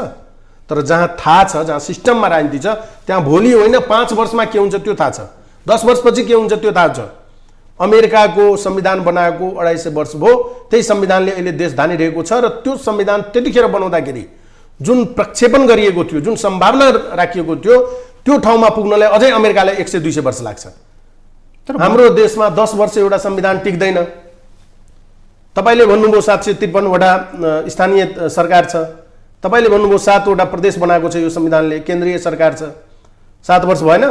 तर जहाँ थाहा छ, जहाँ सिस्टममा राजनीति छ, त्यहाँ भोलि होइन 5 वर्षमा के हुन्छ त्यो थाहा छ, 10 वर्षपछि के हुन्छ त्यो थाहा छ। अमेरिकाको संविधान बनाएको 250 वर्ष भयो, त्यही संविधानले अहिले देश धानिरहेको छ र त्यो संविधान त्यतिखेर बनाउँदाखेरि जुन प्रक्षेपण गरिएको थियो, जुन सम्भावना राखिएको थियो, त्यो ठाउँमा पुग्नलाई अझै अमेरिकालाई 100-200 वर्ष लाग्छ। तर हाम्रो देशमा 10 वर्ष एउटा संविधान टिक्दैन। तपाईँले भन्नुभयो 753 वटा स्थानीय सरकार छ, तपाईँले भन्नुभयो 7 वटा प्रदेश बनाएको छ यो संविधानले, केन्द्रीय सरकार छ, 7 वर्ष भएन?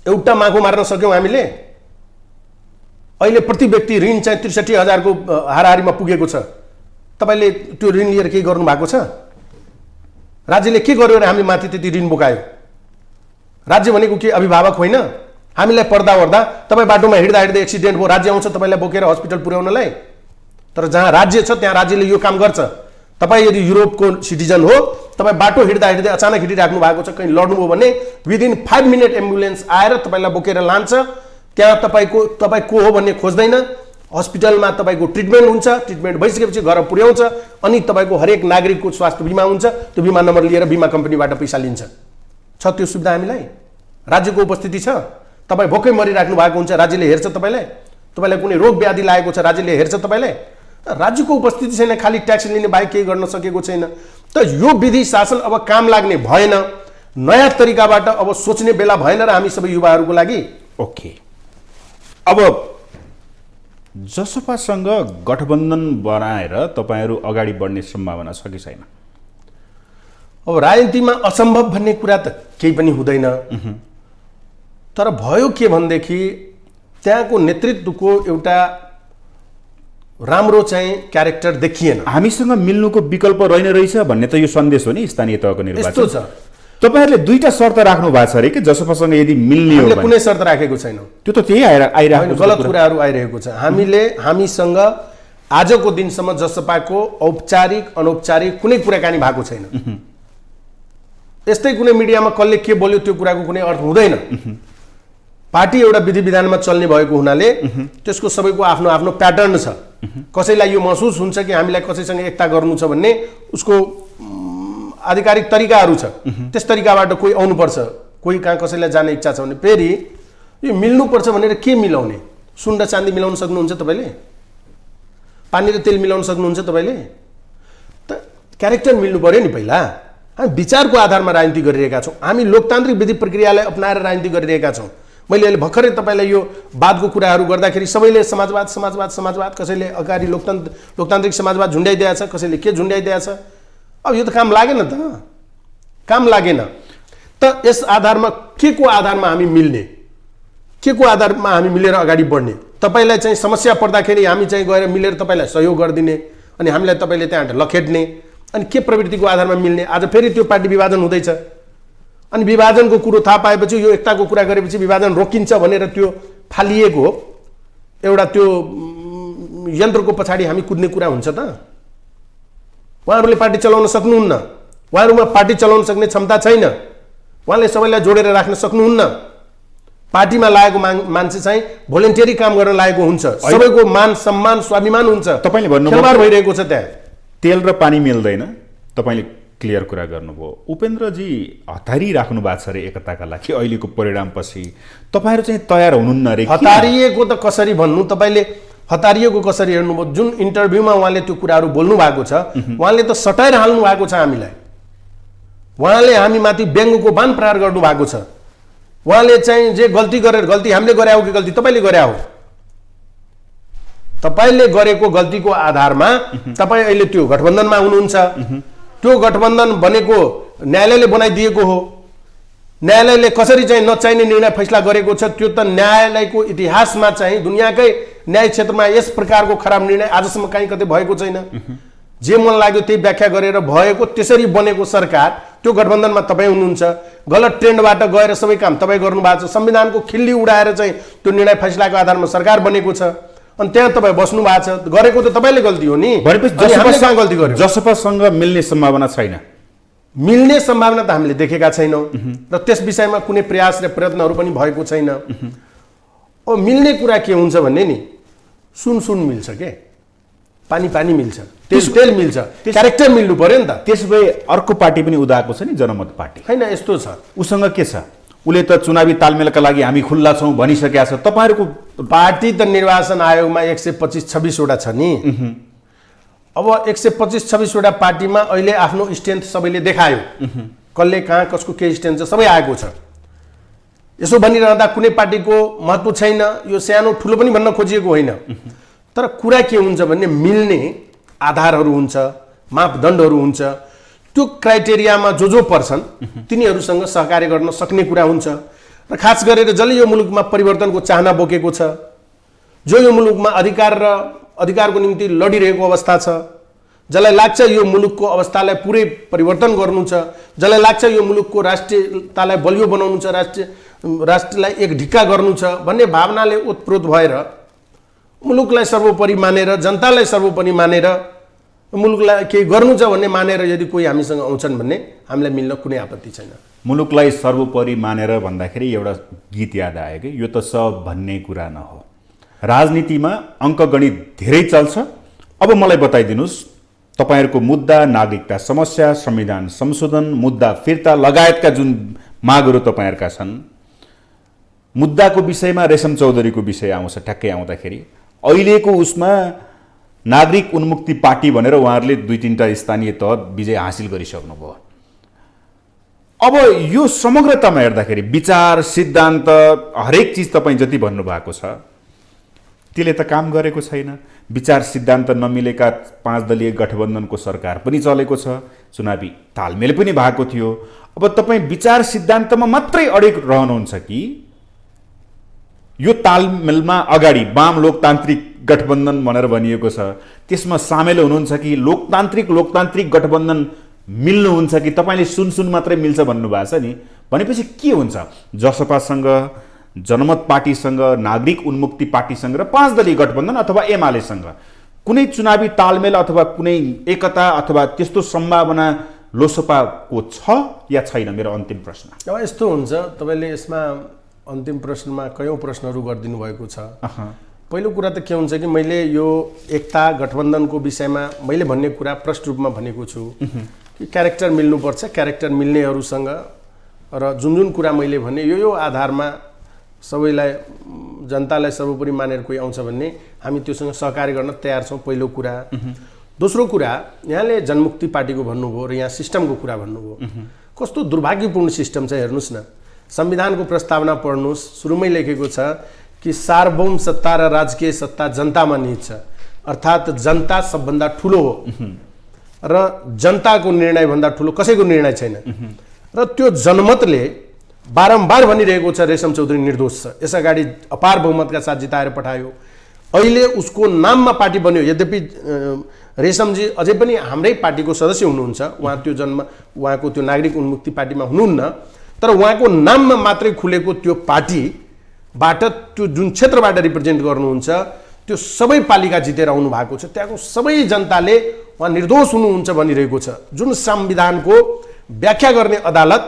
एउटा माखु मार्न सक्यौँ हामीले? अहिले प्रति व्यक्ति ऋण चाहिँ 63,000 को हाराहारीमा पुगेको छ। तपाईँले त्यो ऋण लिएर केही गर्नु भएको छ? राज्यले के गर्यो र हामी माथि त्यति ऋण बोकायो? राज्य भनेको के अभिभावक होइन? हामीलाई पर्दा ओर्दा तपाईँ बाटोमा हिँड्दा हिँड्दै एक्सिडेन्ट भयो, राज्य आउँछ तपाईँलाई बोकेर हस्पिटल पुर्याउनलाई। तर जहाँ राज्य छ त्यहाँ राज्यले यो काम गर्छ। तपाईँ यदि युरोपको सिटिजन हो, तपाईँ बाटो हिँड्दा हिँड्दै अचानक हिँडिराख्नु भएको छ, कहीँ लड्नुभयो भने विदिन 5 मिनट एम्बुलेन्स आएर तपाईँलाई बोकेर लान्छ। त्यहाँ तपाईँ को हो भन्ने खोज्दैन, हस्पिटलमा तपाईँको ट्रिटमेन्ट हुन्छ, ट्रिटमेन्ट भइसकेपछि घर पुर्याउँछ, अनि तपाईँको हरेक नागरिकको स्वास्थ्य बिमा हुन्छ। त्यो बिमा नम्बर लिएर बिमा कम्पनीबाट पैसा लिन्छ। छ त्यो सुविधा हामीलाई? राज्यको उपस्थिति छ। तपाईँ भोकै मरिराख्नु भएको हुन्छ, राज्यले हेर्छ तपाईँलाई? तपाईँलाई कुनै रोग व्याधि लागेको छ, राज्यले हेर्छ तपाईँलाई? राज्यको उपस्थिति छैन, खालि ट्याक्स लिने बाहेक केही गर्न सकेको छैन। त यो विधि शासन अब काम लाग्ने भएन, नयाँ तरिकाबाट अब सोच्ने बेला भएन र हामी सबै युवाहरूको लागि। ओके, अब जसपासँग गठबन्धन बनाएर तपाईँहरू अगाडि बढ्ने सम्भावना छ कि छैन? अब राजनीतिमा असम्भव भन्ने कुरा त केही पनि हुँदैन। तर भयो के भनेदेखि त्यहाँको नेतृत्वको एउटा राम्रो चाहिँ क्यारेक्टर देखिएन। हामीसँग मिल्नुको विकल्प रहेन रहेछ भन्ने त यो सन्देश हो नि स्थानीय तहको निर्वाचन। यस्तो छ, तपाईहरुले दुईटा शर्त राख्नु भएको छ अरे कि जसपासँग यदि मिल्ने हो भने। कुनै शर्त राखेको छैनौँ। त्यो त त्यही आइरहेको छ, गलत कुराहरू आइरहेको छ। हामीसँग आजको दिनसम्म जसपाको औपचारिक अनौपचारिक कुनै कुराकानी भएको छैन। यस्तै कुनै मिडियामा कसले के बोल्यो त्यो कुराको कुनै अर्थ हुँदैन। पार्टी एउटा विधि विधानमा चल्ने भएको हुनाले त्यसको सबैको आफ्नो आफ्नो प्याटर्न छ। कसैलाई यो महसुस हुन्छ कि हामीलाई कसैसँग एकता गर्नु छ भन्ने उसको आधिकारिक तरिकाहरू छ। त्यस तरिकाबाट कोही आउनुपर्छ, कोही कहाँ कसैलाई जाने इच्छा छ भने फेरि यो मिल्नुपर्छ भनेर के मिलाउने? सुन र चाँदी मिलाउन सक्नुहुन्छ तपाईँले? पानी र तेल मिलाउन सक्नुहुन्छ तपाईँले? त क्यारेक्टर मिल्नु पर्यो नि पहिला। हामी विचारको आधारमा राजनीति गरिरहेका छौँ। हामी लोकतान्त्रिक विधि प्रक्रियालाई अपनाएर राजनीति गरिरहेका छौँ। मैले अहिले भर्खरै तपाईँलाई यो वादको कुराहरू गर्दाखेरि सबैले समाजवाद समाजवाद समाजवाद, कसैले अगाडि लोकतान्त्रिक समाजवाद झुन्ड्याइदिएको छ, कसैले के झुन्ड्याइदिएको छ। अब यो त काम लागेन त, काम लागेन। त यस आधारमा के को आधारमा हामी मिल्ने, के को आधारमा हामी मिलेर अगाडि बढ्ने? तपाईँलाई चाहिँ समस्या पर्दाखेरि हामी चाहिँ गएर मिलेर तपाईँलाई सहयोग गरिदिने, अनि हामीलाई तपाईँले त्यहाँ लखेट्ने, अनि के प्रवृत्तिको आधारमा मिल्ने? आज फेरि त्यो पार्टी विभाजन हुँदैछ, अनि विभाजनको कुरो थाहा पाएपछि यो एकताको कुरा गरेपछि विभाजन रोकिन्छ भनेर त्यो फालिएको एउटा त्यो यन्त्रको पछाडि हामी कुद्ने कुरा हुन्छ त? उहाँहरूले पार्टी चलाउन सक्नुहुन्न, उहाँहरूमा पार्टी चलाउन सक्ने क्षमता छैन, उहाँले सबैलाई जोडेर राख्न सक्नुहुन्न। पार्टीमा लागेको मान्छे चाहिँ भोलिन्टियरी काम गर्न लागेको हुन्छ, सबैको मान सम्मान स्वाभिमान हुन्छ। तपाईँले भन्नु खेलबाड भइरहेको छ त्यहाँ। तेल र पानी मिल्दैन, तपाईँले क्लियर कुरा गर्नुभयो। उपेन्द्रजी हतारी राख्नु भएको छ अरे एकताका लागि अहिलेको परिणामपछि। तपाईँहरू चाहिँ तयार हुनुहुन्न अरे? हतारिएको त कसरी भन्नु तपाईँले? हतारिएको कसरी हेर्नुभयो? जुन इन्टरभ्यूमा उहाँले त्यो कुराहरू बोल्नु भएको छ, उहाँले त सटाएर हाल्नु भएको छ हामीलाई। उहाँले हामी माथि व्यङ्गको बाण प्रहार गर्नु भएको छ। उहाँले चाहिँ जे गल्ती गरेर, गल्ती हामीले गरे हो कि गल्ती तपाईँले गरे हो? तपाईँले गरेको गल्तीको आधारमा तपाईँ अहिले त्यो गठबन्धनमा हुनुहुन्छ। त्यो गठबन्धन बनेको न्यायालयले बनाइदिएको हो। न्यायालयले कसरी चाहिँ नचाहिने निर्णय फैसला गरेको छ, त्यो त न्यायालयको इतिहासमा चाहिँ दुनियाँकै न्याय क्षेत्रमा यस प्रकारको खराब निर्णय आजसम्म कहीँ कतै भएको छैन। जे मन लाग्यो त्यही व्याख्या गरेर भएको त्यसरी बनेको सरकार, त्यो गठबन्धनमा तपाईँ हुनुहुन्छ। गलत ट्रेन्डबाट गएर सबै काम तपाईँ गर्नुभएको छ। संविधानको खिल्ली उडाएर चाहिँ त्यो निर्णय फैसलाको आधारमा सरकार बनेको छ, अनि त्यहाँ तपाईँ बस्नु भएको छ। गरेको त तपाईँले गल्ती हो नि, भनेपछि कहाँ गल्ती गर्यो? जसपासँग मिल्ने सम्भावना छैन। मिल्ने सम्भावना त हामीले देखेका छैनौँ र त्यस विषयमा कुनै प्रयास र प्रयत्नहरू पनि भएको छैन। अब मिल्ने कुरा के हुन्छ भन्ने नि, सुन सुन मिल्छ के, पानी पानी मिल्छ, तेल तेल मिल्छ, क्यारेक्टर मिल्नु पर्यो नि त। त्यसो भए अर्को पार्टी पनि उदाएको छ नि, जनमत पार्टी। होइन, यस्तो छ, उसँग के छ? उसले त चुनावी तालमेलका लागि हामी खुल्ला छौँ भनिसकेका छ। तपाईँहरूको पार्टी त निर्वाचन आयोगमा 125-26 वटा छ नि। अब 125-26 वटा पार्टीमा अहिले आफ्नो स्ट्रेन्थ सबैले देखायो। कसले कहाँ कसको के स्ट्रेन्थ छ सबै आएको छ। यसो भनिरहँदा कुनै पार्टीको महत्त्व छैन, यो सानो ठुलो पनि भन्न खोजिएको होइन। तर कुरा के हुन्छ भन्ने मिल्ने आधारहरू हुन्छ, मापदण्डहरू हुन्छ। त्यो क्राइटेरियामा जो पर्छन् तिनीहरूसँग सहकार्य गर्न सक्ने कुरा हुन्छ। र खास गरेर जसले यो मुलुकमा परिवर्तनको चाहना बोकेको छ, जो यो मुलुकमा अधिकारको निम्ति लडिरहेको अवस्था छ, जसलाई लाग्छ यो मुलुकको अवस्थालाई पुरै परिवर्तन गर्नु छ, जसलाई लाग्छ यो मुलुकको राष्ट्रियतालाई बलियो बनाउनु छ, राष्ट्रलाई एक ढिक्का गर्नु छ भन्ने भावनाले ओतप्रोत भएर मुलुकलाई सर्वोपरि मानेर, जनतालाई सर्वोपरि मानेर, मुलुकलाई केही गर्नु छ भन्ने मानेर यदि कोही हामीसँग आउँछन् भने हामीलाई मिल्न कुनै आपत्ति छैन। मुलुकलाई सर्वोपरि मानेर भन्दाखेरि एउटा गीत याद आयो कि यो त सब भन्ने कुरा न हो। राजनीतिमा अङ्कगणित धेरै चल्छ। अब मलाई बताइदिनुहोस्, तपाईहरूको मुद्दा, नागरिकता समस्या, संविधान संशोधन, मुद्दा फिर्ता लगायतका जुन मागहरू तपाईँहरूका छन्, मुद्दाको विषयमा रेशम चौधरीको विषय आउँछ। ठ्याक्कै आउँदाखेरि अहिलेको उसमा नागरिक उन्मुक्ति पार्टी भनेर उहाँहरूले 2-3टा स्थानीय तह विजय हासिल गरिसक्नुभयो। अब यो समग्रतामा हेर्दाखेरि विचार, सिद्धान्त, हरेक चिज तपाईँ जति भन्नुभएको छ त्यसले त काम गरेको छैन। विचार सिद्धान्त नमिलेका 5 दलीय गठबन्धनको सरकार पनि चलेको छ, चुनावी तालमेल पनि भएको थियो। अब तपाईँ विचार सिद्धान्तमा मात्रै अडिग रहनुहुन्छ कि यो तालमेलमा अगाडि वाम लोकतान्त्रिक गठबन्धन भनेर भनिएको छ त्यसमा सामेल हुनुहुन्छ कि लोकतान्त्रिक गठबन्धन मिल्नुहुन्छ कि तपाईँले सुन मात्रै मिल्छ भन्नुभएको छ नि? भनेपछि के हुन्छ? जसपासँग, जनमत पार्टीसँग, नागरिक उन्मुक्ति पार्टीसँग र 5 दलीय गठबन्धन अथवा एमालेसँग कुनै चुनावी तालमेल अथवा कुनै एकता अथवा त्यस्तो सम्भावना लोसपाको छ या छैन? मेरो अन्तिम प्रश्न। अब यस्तो हुन्छ, तपाईँले यसमा अन्तिम प्रश्नमा कयौँ प्रश्नहरू गरिदिनु भएको छ। पहिलो कुरा त के हुन्छ कि मैले यो एकता गठबन्धनको विषयमा मैले भन्ने कुरा प्रष्ट रूपमा भनेको छु कि क्यारेक्टर मिल्नुपर्छ। क्यारेक्टर मिल्नेहरूसँग र जुन कुरा मैले भने यो आधारमा सबैलाई, जनतालाई सर्वोपरि मानेर कोही आउँछ भन्ने हामी त्योसँग सहकार्य गर्न तयार छौँ, पहिलो कुरा। दोस्रो कुरा, यहाँले जनमुक्ति पार्टीको भन्नुभयो र यहाँ सिस्टमको कुरा भन्नुभयो। कस्तो दुर्भाग्यपूर्ण सिस्टम छ हेर्नुहोस् न। संविधानको प्रस्तावना पढ्नुहोस्, सुरुमै लेखेको छ कि सार्वभौम सत्ता र राजकीय सत्ता जनतामा निहित छ, अर्थात् जनता सबभन्दा ठुलो हो र जनताको निर्णयभन्दा ठुलो कसैको निर्णय छैन। र त्यो जनमतले बारम्बार भनिरहेको छ रेशम चौधरी निर्दोष छ, यसअगाडि अपार बहुमतका साथ जिताएर पठायो। अहिले उसको नाममा पार्टी बन्यो, यद्यपि रेशमजी अझै पनि हाम्रै पार्टीको सदस्य हुनुहुन्छ, उहाँको त्यो नागरिक उन्मुक्ति पार्टीमा हुनुहुन्न, तर उहाँको नाममा मात्रै खुलेको त्यो पार्टीबाट त्यो जुन क्षेत्रबाट रिप्रेजेन्ट गर्नुहुन्छ त्यो सबै पालिका जितेर आउनु भएको छ। त्यहाँको सबै जनताले उहाँ निर्दोष हुनुहुन्छ भनिरहेको छ। जुन संविधानको व्याख्या गर्ने अदालत,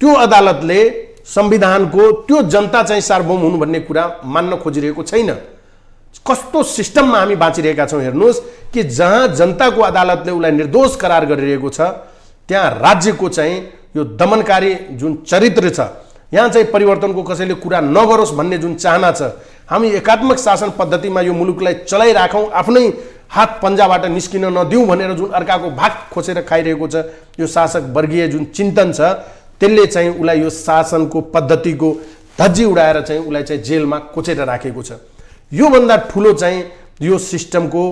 त्यो अदालतले संविधानको त्यो जनता चाहिँ सार्वभौम हुनु भन्ने कुरा मान्न खोजिरहेको छैन। कस्तो सिस्टममा हामी बाँचिरहेका छौँ हेर्नुहोस् कि जहाँ जनताको अदालतले उसलाई निर्दोष करार गरिरहेको छ, त्यहाँ राज्यको चाहिँ यो दमनकारी जुन चरित्र छ, यहाँ चाहिँ परिवर्तनको कसैले कुरा नगरोस् भन्ने जुन चाहना छ, हामी एकात्मक शासन पद्धतिमा यो मुलुकलाई चलाइराखौँ, आफ्नै हात पन्जाबाट निस्किन नदिउँ भनेर जुन अर्काको भाग खोसेर खाइरहेको छ यो शासक वर्गीय जुन चिन्तन छ, त्यसले चाहिँ उसलाई यो शासनको पद्धतिको धज्जी उडाएर चाहिँ उसलाई चाहिँ जेलमा कोचेर राखेको छ। योभन्दा ठुलो चाहिँ यो सिस्टमको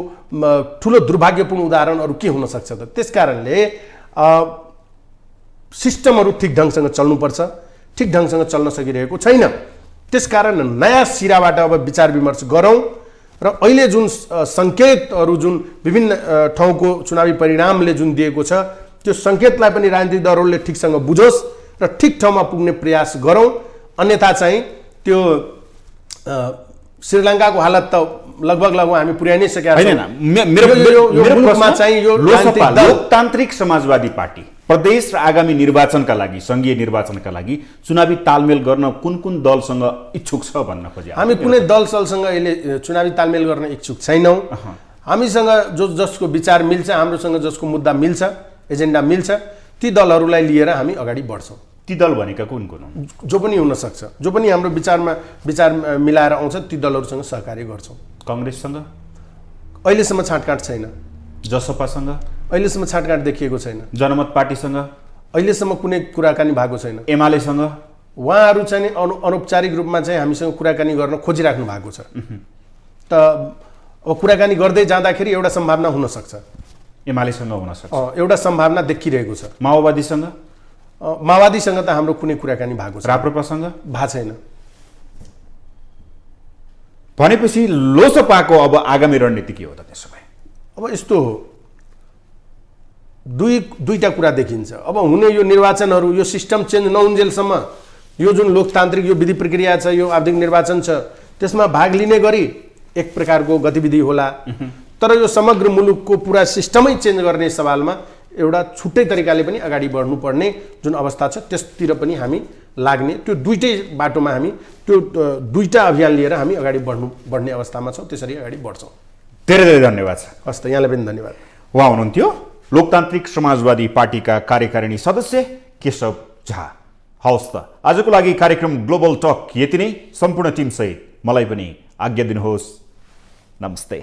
ठुलो दुर्भाग्यपूर्ण उदाहरण अरू के हुन सक्छ त? त्यसकारणले सिस्टमहरू ठिक ढङ्गसँग चल्नुपर्छ, ठिक ढङ्गसँग चल्न सकिरहेको छैन। त्यसकारण नयाँ सिराबाट अब विचार विमर्श गरौँ र अहिले जुन सङ्केतहरू जुन विभिन्न ठाउँको चुनावी परिणामले जुन दिएको छ त्यो सङ्केतलाई पनि राजनीतिक दलहरूले ठिकसँग बुझोस् र ठिक ठाउँमा पुग्ने प्रयास गरौँ। अन्यथा चाहिँ त्यो श्रीलङ्काको हालत त लगभग हामी पुर्याइ नै सकेका छौँ। लोकतान्त्रिक समाजवादी पार्टी प्रदेश र आगामी निर्वाचनका लागि, सङ्घीय निर्वाचनका लागि चुनावी तालमेल गर्न कुन कुन दलसँग इच्छुक छ भन्न खोजे? हामी कुनै दलसँग अहिले चुनावी तालमेल गर्न इच्छुक छैनौँ। हामीसँग जसको विचार मिल्छ, हाम्रोसँग जसको मुद्दा मिल्छ, एजेन्डा मिल्छ, ती दलहरूलाई लिएर हामी अगाडि बढ्छौँ। ती दल भनेका कुन कुन हुन्? जो पनि हुनसक्छ, जो पनि हाम्रो विचार मिलाएर आउँछ ती दलहरूसँग सहकार्य गर्छौँ। कङ्ग्रेससँग अहिलेसम्म छाँटकाँट छैन। जसपासँग अहिलेसम्म छाँटकाँट देखिएको छैन। जनमत पार्टीसँग अहिलेसम्म कुनै कुराकानी भएको छैन। एमालेसँग उहाँहरू चाहिँ अनौपचारिक रूपमा चाहिँ हामीसँग कुराकानी गर्न खोजिराख्नु भएको छ। त अब कुराकानी गर्दै जाँदाखेरि एउटा सम्भावना हुनसक्छ, एमालेसँग हुनसक्छ, एउटा सम्भावना देखिरहेको छ। माओवादीसँग त हाम्रो कुनै कुराकानी भएको छ। राप्रपासँग भएको छैन। भनेपछि लोसपाको अब आगामी रणनीति के हो त त्यसो भए? अब यस्तो हो, दुईटा कुरा देखिन्छ। अब हुने यो निर्वाचनहरू, यो सिस्टम चेन्ज नहुन्जेलसम्म यो जुन लोकतान्त्रिक यो विधि प्रक्रिया छ, यो आवधिक निर्वाचन छ, त्यसमा भाग लिने गरी एक प्रकारको गतिविधि होला। तर यो समग्र मुलुकको पुरा सिस्टमै चेन्ज गर्ने सवालमा एउटा छुट्टै तरिकाले पनि अगाडि बढ्नुपर्ने जुन अवस्था छ त्यसतिर पनि हामी लाग्ने, त्यो दुईटै बाटोमा हामी त्यो दुईटा अभियान लिएर हामी अगाडि बढ्ने अवस्थामा छौँ, त्यसरी अगाडि बढ्छौँ। धेरै धेरै धन्यवाद छ। हस् त, यहाँलाई पनि धन्यवाद। उहाँ हुनुहुन्थ्यो लोकतान्त्रिक समाजवादी पार्टीका कार्यकारिणी सदस्य केशव झा। हवस् त, आजको लागि कार्यक्रम ग्लोबल टक यति नै। सम्पूर्ण टिमसहित मलाई पनि आज्ञा दिनुहोस्। नमस्ते।